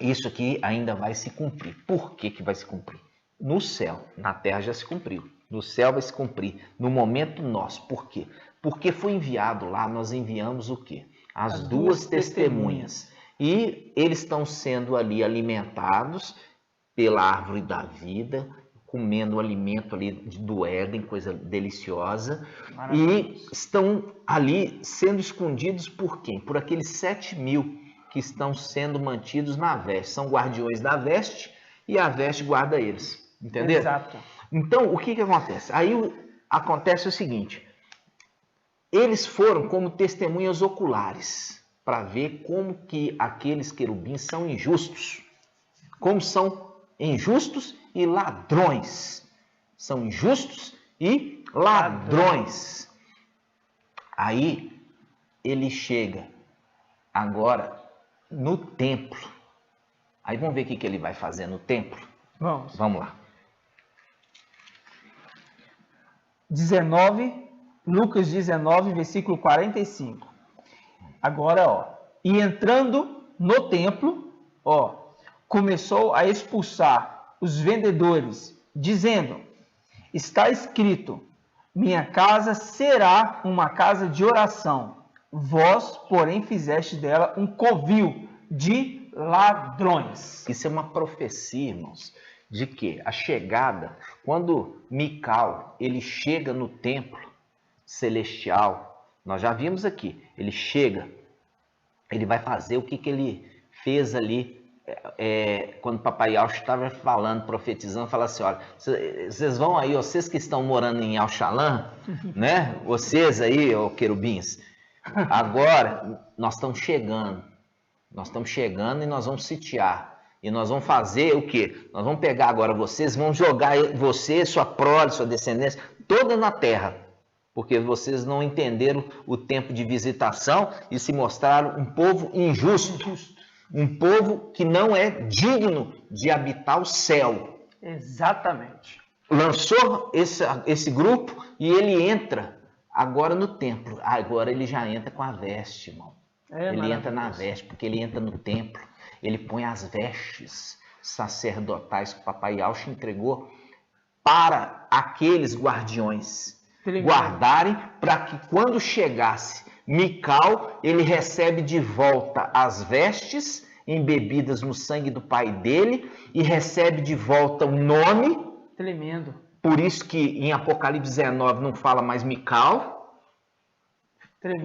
Isso aqui ainda vai se cumprir. Por que vai se cumprir? No céu, na terra já se cumpriu. No céu vai se cumprir. No momento nosso. Por quê? Porque foi enviado lá, nós enviamos o quê? As duas testemunhas. E eles estão sendo ali alimentados pela árvore da vida, comendo o alimento ali do Éden, coisa deliciosa, e estão ali sendo escondidos por quem? Por aqueles 7.000 que estão sendo mantidos na veste. São guardiões da veste e a veste guarda eles. Entendeu? Exato. Então, o que acontece? Aí acontece o seguinte, eles foram como testemunhas oculares para ver como que aqueles querubins são injustos, como são injustos e ladrões. São injustos e ladrões. Aí ele chega agora no templo. Aí vamos ver o que ele vai fazer no templo? Vamos lá. 19, Lucas 19, versículo 45. Agora, e entrando no templo, começou a expulsar os vendedores, dizendo, está escrito, minha casa será uma casa de oração, vós, porém, fizeste dela um covil de ladrões. Isso é uma profecia, irmãos, de que a chegada, quando Mical, ele chega no templo celestial, nós já vimos aqui, ele chega, ele vai fazer o que ele fez ali, quando o Papai Yalxa estava falando, profetizando, falando assim, olha, vocês vão aí, vocês que estão morando em Yalxalã, né? Vocês aí, querubins, agora nós estamos chegando e nós vamos sitiar. E nós vamos fazer o quê? Nós vamos pegar agora vocês, vamos jogar você, sua prole, sua descendência, toda na terra. Porque vocês não entenderam o tempo de visitação e se mostraram um povo injusto. Um povo que não é digno de habitar o céu. Exatamente. Lançou esse grupo e ele entra agora no templo. Agora ele já entra com a veste, irmão. Ele entra na veste, porque ele entra no templo. Ele põe as vestes sacerdotais que o Papai Yalxa entregou para aqueles guardiões guardarem, para que quando chegasse Mical, ele recebe de volta as vestes embebidas no sangue do pai dele e recebe de volta o nome. Tremendo. Por isso que em Apocalipse 19 não fala mais Mical,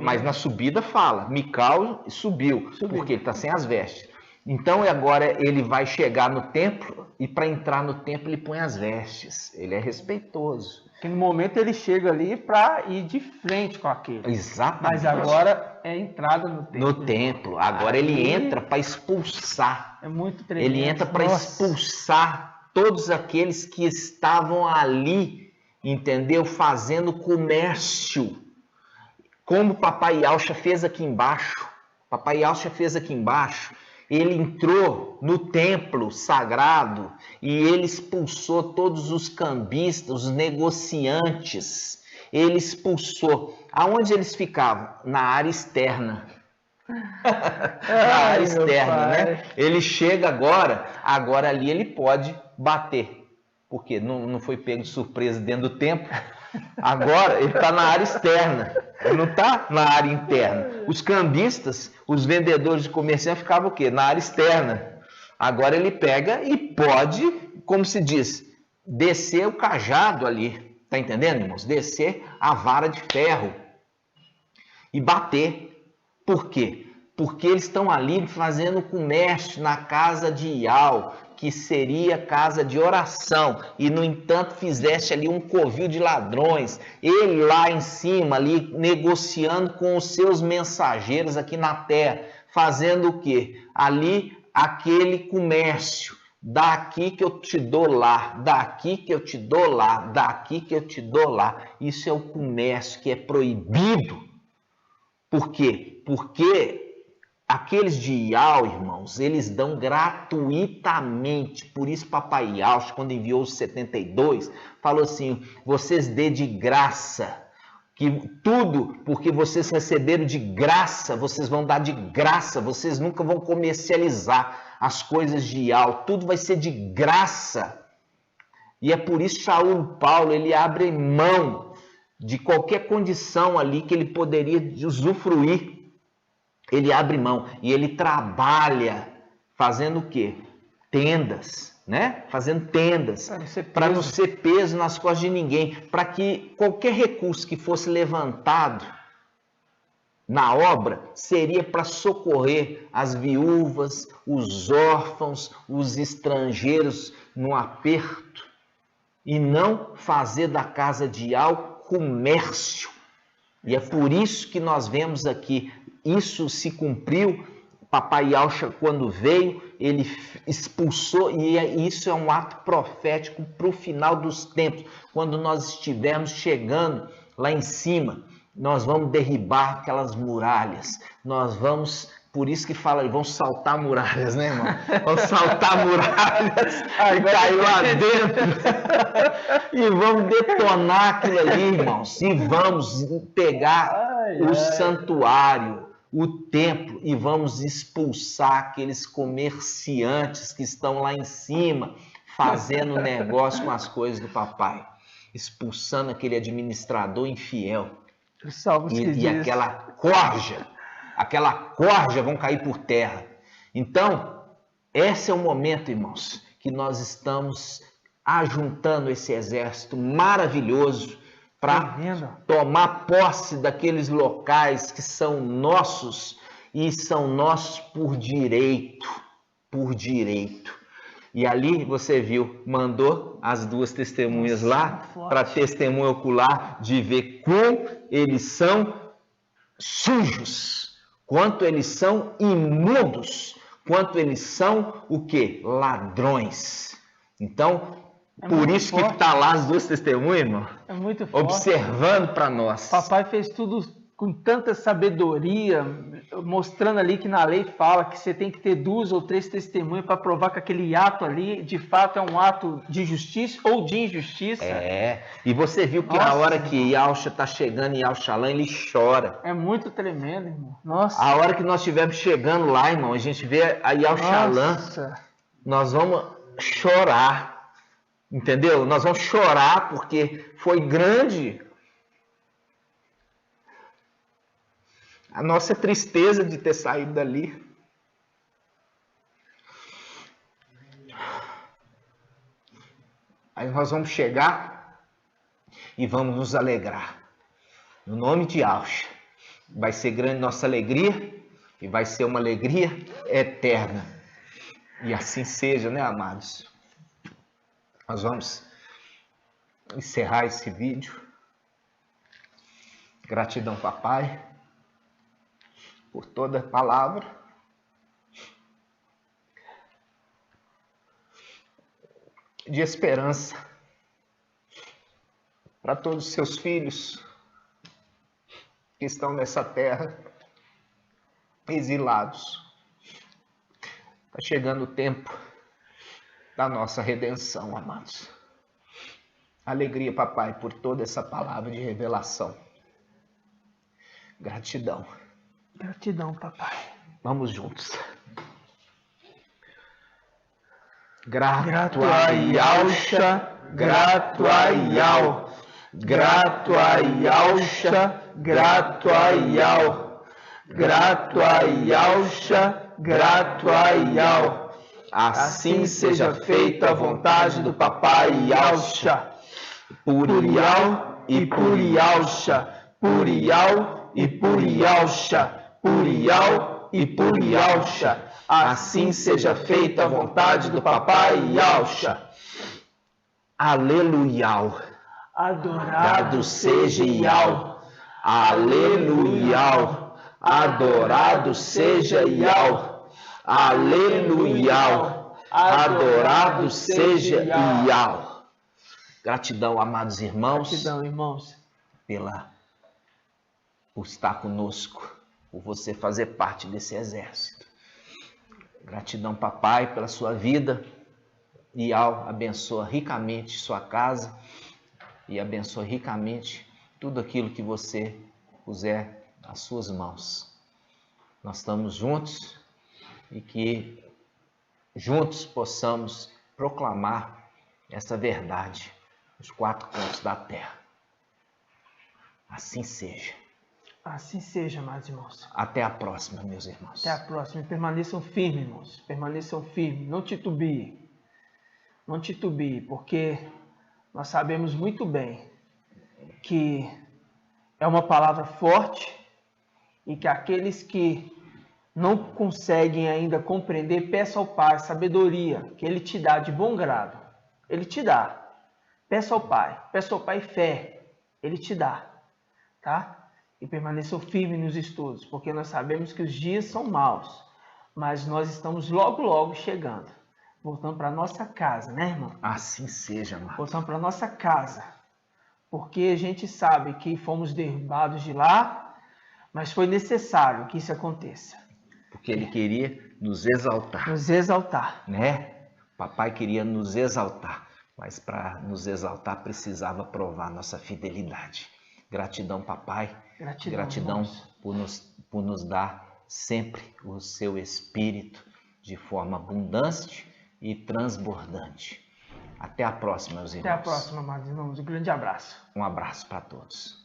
mas na subida fala. Mical subiu. Porque ele está sem as vestes. Então agora ele vai chegar no templo e para entrar no templo ele põe as vestes. Ele é respeitoso. Que no momento ele chega ali para ir de frente com aquele. Exatamente. Mas agora é entrada no templo. No templo. Agora ele entra para expulsar. É muito tremendo. Ele entra para expulsar todos aqueles que estavam ali, entendeu? Fazendo comércio. Como o Papai Yalxa fez aqui embaixo. Papai Yalxa fez aqui embaixo. Ele entrou no templo sagrado e ele expulsou todos os cambistas, os negociantes. Ele expulsou. Aonde eles ficavam? Na área externa. Na área externa, né? Ele chega agora ali ele pode bater. Porque não foi pego de surpresa dentro do templo. Agora ele está na área externa, ele não está na área interna. Os cambistas, os vendedores de comerciante ficavam o quê? Na área externa. Agora ele pega e pode, como se diz, descer o cajado ali, tá entendendo, irmãos? Descer a vara de ferro e bater. Por quê? Porque eles estão ali fazendo comércio na casa de Iau, que seria casa de oração, e no entanto fizeste ali um covil de ladrões, ele lá em cima, ali negociando com os seus mensageiros aqui na terra, fazendo o quê? Ali aquele comércio, daqui que eu te dou lá, daqui que eu te dou lá, daqui que eu te dou lá. Isso é o comércio que é proibido. Por quê? Porque aqueles de Iau, irmãos, eles dão gratuitamente. Por isso, Papai Iau, quando enviou os 72, falou assim: vocês dê de graça, que tudo, porque vocês receberam de graça, vocês vão dar de graça, vocês nunca vão comercializar as coisas de Iau, tudo vai ser de graça. E é por isso que Shaul Paulo, ele abre mão de qualquer condição ali que ele poderia usufruir. Ele abre mão e ele trabalha fazendo o quê? Tendas, né? Fazendo tendas para não ser peso nas costas de ninguém, para que qualquer recurso que fosse levantado na obra seria para socorrer as viúvas, os órfãos, os estrangeiros no aperto e não fazer da casa de Iau comércio. E é por isso que nós vemos aqui, isso se cumpriu. Papai Iauxa, quando veio, ele expulsou, e isso é um ato profético para o final dos tempos, quando nós estivermos chegando lá em cima, nós vamos derribar aquelas muralhas, nós vamos, por isso que fala, vamos saltar muralhas, né, irmão? Vamos saltar muralhas e cair lá dentro e vamos detonar aquilo ali, irmãos, e vamos pegar o santuário, o templo, e vamos expulsar aqueles comerciantes que estão lá em cima fazendo negócio com as coisas do papai, expulsando aquele administrador infiel e aquela corja vão cair por terra. Então, esse é o momento, irmãos, que nós estamos ajuntando esse exército maravilhoso para tomar posse daqueles locais que são nossos e são nossos por direito, E ali você viu, mandou as duas testemunhas lá para testemunha ocular de ver como eles são sujos, quanto eles são imundos, quanto eles são o quê? Ladrões. Então, por isso que está lá as duas testemunhas, irmão. É muito forte. Observando para nós. Papai fez tudo com tanta sabedoria, mostrando ali que na lei fala que você tem que ter 2 ou 3 testemunhas para provar que aquele ato ali, de fato, é um ato de justiça ou de injustiça. E você viu que na hora que Iauxa está chegando em Iauxalã, ele chora. É muito tremendo, irmão. Nossa. A hora que nós estivermos chegando lá, irmão, a gente vê a Iauxalã, nós vamos chorar. Entendeu? Nós vamos chorar porque foi grande a nossa tristeza de ter saído dali. Aí nós vamos chegar e vamos nos alegrar. No nome de Iauxa. Vai ser grande nossa alegria e vai ser uma alegria eterna. E assim seja, né, amados? Nós vamos encerrar esse vídeo. Gratidão, papai, por toda a palavra. De esperança para todos os seus filhos que estão nessa terra, exilados. Está chegando o tempo da nossa redenção, amados. Alegria, papai, por toda essa palavra de revelação. Gratidão. Gratidão, papai. Vamos juntos. Grato a Iauxa, grato a Iau. Grato a Iauxa, grato a Iau. Grato a Iauxa, grato a Iau. Assim seja feita a vontade do Papai Yahshua. Purial e Purialcha, Purial e Purialcha, Purial e Purialcha. Assim seja feita a vontade do Papai Yahshua. Aleluia. Adorado seja Yahweh. Aleluia. Adorado seja Yahweh. Aleluia. Adorado seja Yahweh. Gratidão, amados irmãos. Gratidão, irmãos. Por estar conosco, por você fazer parte desse exército. Gratidão, papai, pela sua vida. E abençoa ricamente sua casa e abençoa ricamente tudo aquilo que você puser nas suas mãos. Nós estamos juntos e que juntos possamos proclamar essa verdade nos 4 cantos da terra. Assim seja. Assim seja, amados irmãos. Até a próxima, meus irmãos. Até a próxima. Permaneçam firmes, irmãos. Permaneçam firmes. Não titubiem. Não titubie, porque nós sabemos muito bem que é uma palavra forte e que aqueles que não conseguem ainda compreender, peça ao Pai sabedoria, que Ele te dá de bom grado. Ele te dá. Peça ao Pai fé, Ele te dá, tá? E permaneçam firmes nos estudos, porque nós sabemos que os dias são maus, mas nós estamos logo, logo chegando. Voltando para nossa casa, né, irmão? Assim seja, amado. Voltando para nossa casa. Porque a gente sabe que fomos derrubados de lá, mas foi necessário que isso aconteça. Porque Ele queria nos exaltar. Nos exaltar. Né? Papai queria nos exaltar, mas para nos exaltar precisava provar nossa fidelidade. Gratidão, papai. Gratidão por nos dar sempre o seu Espírito de forma abundante e transbordante. Até a próxima, meus irmãos. Até a próxima, amados irmãos. Um grande abraço. Um abraço para todos.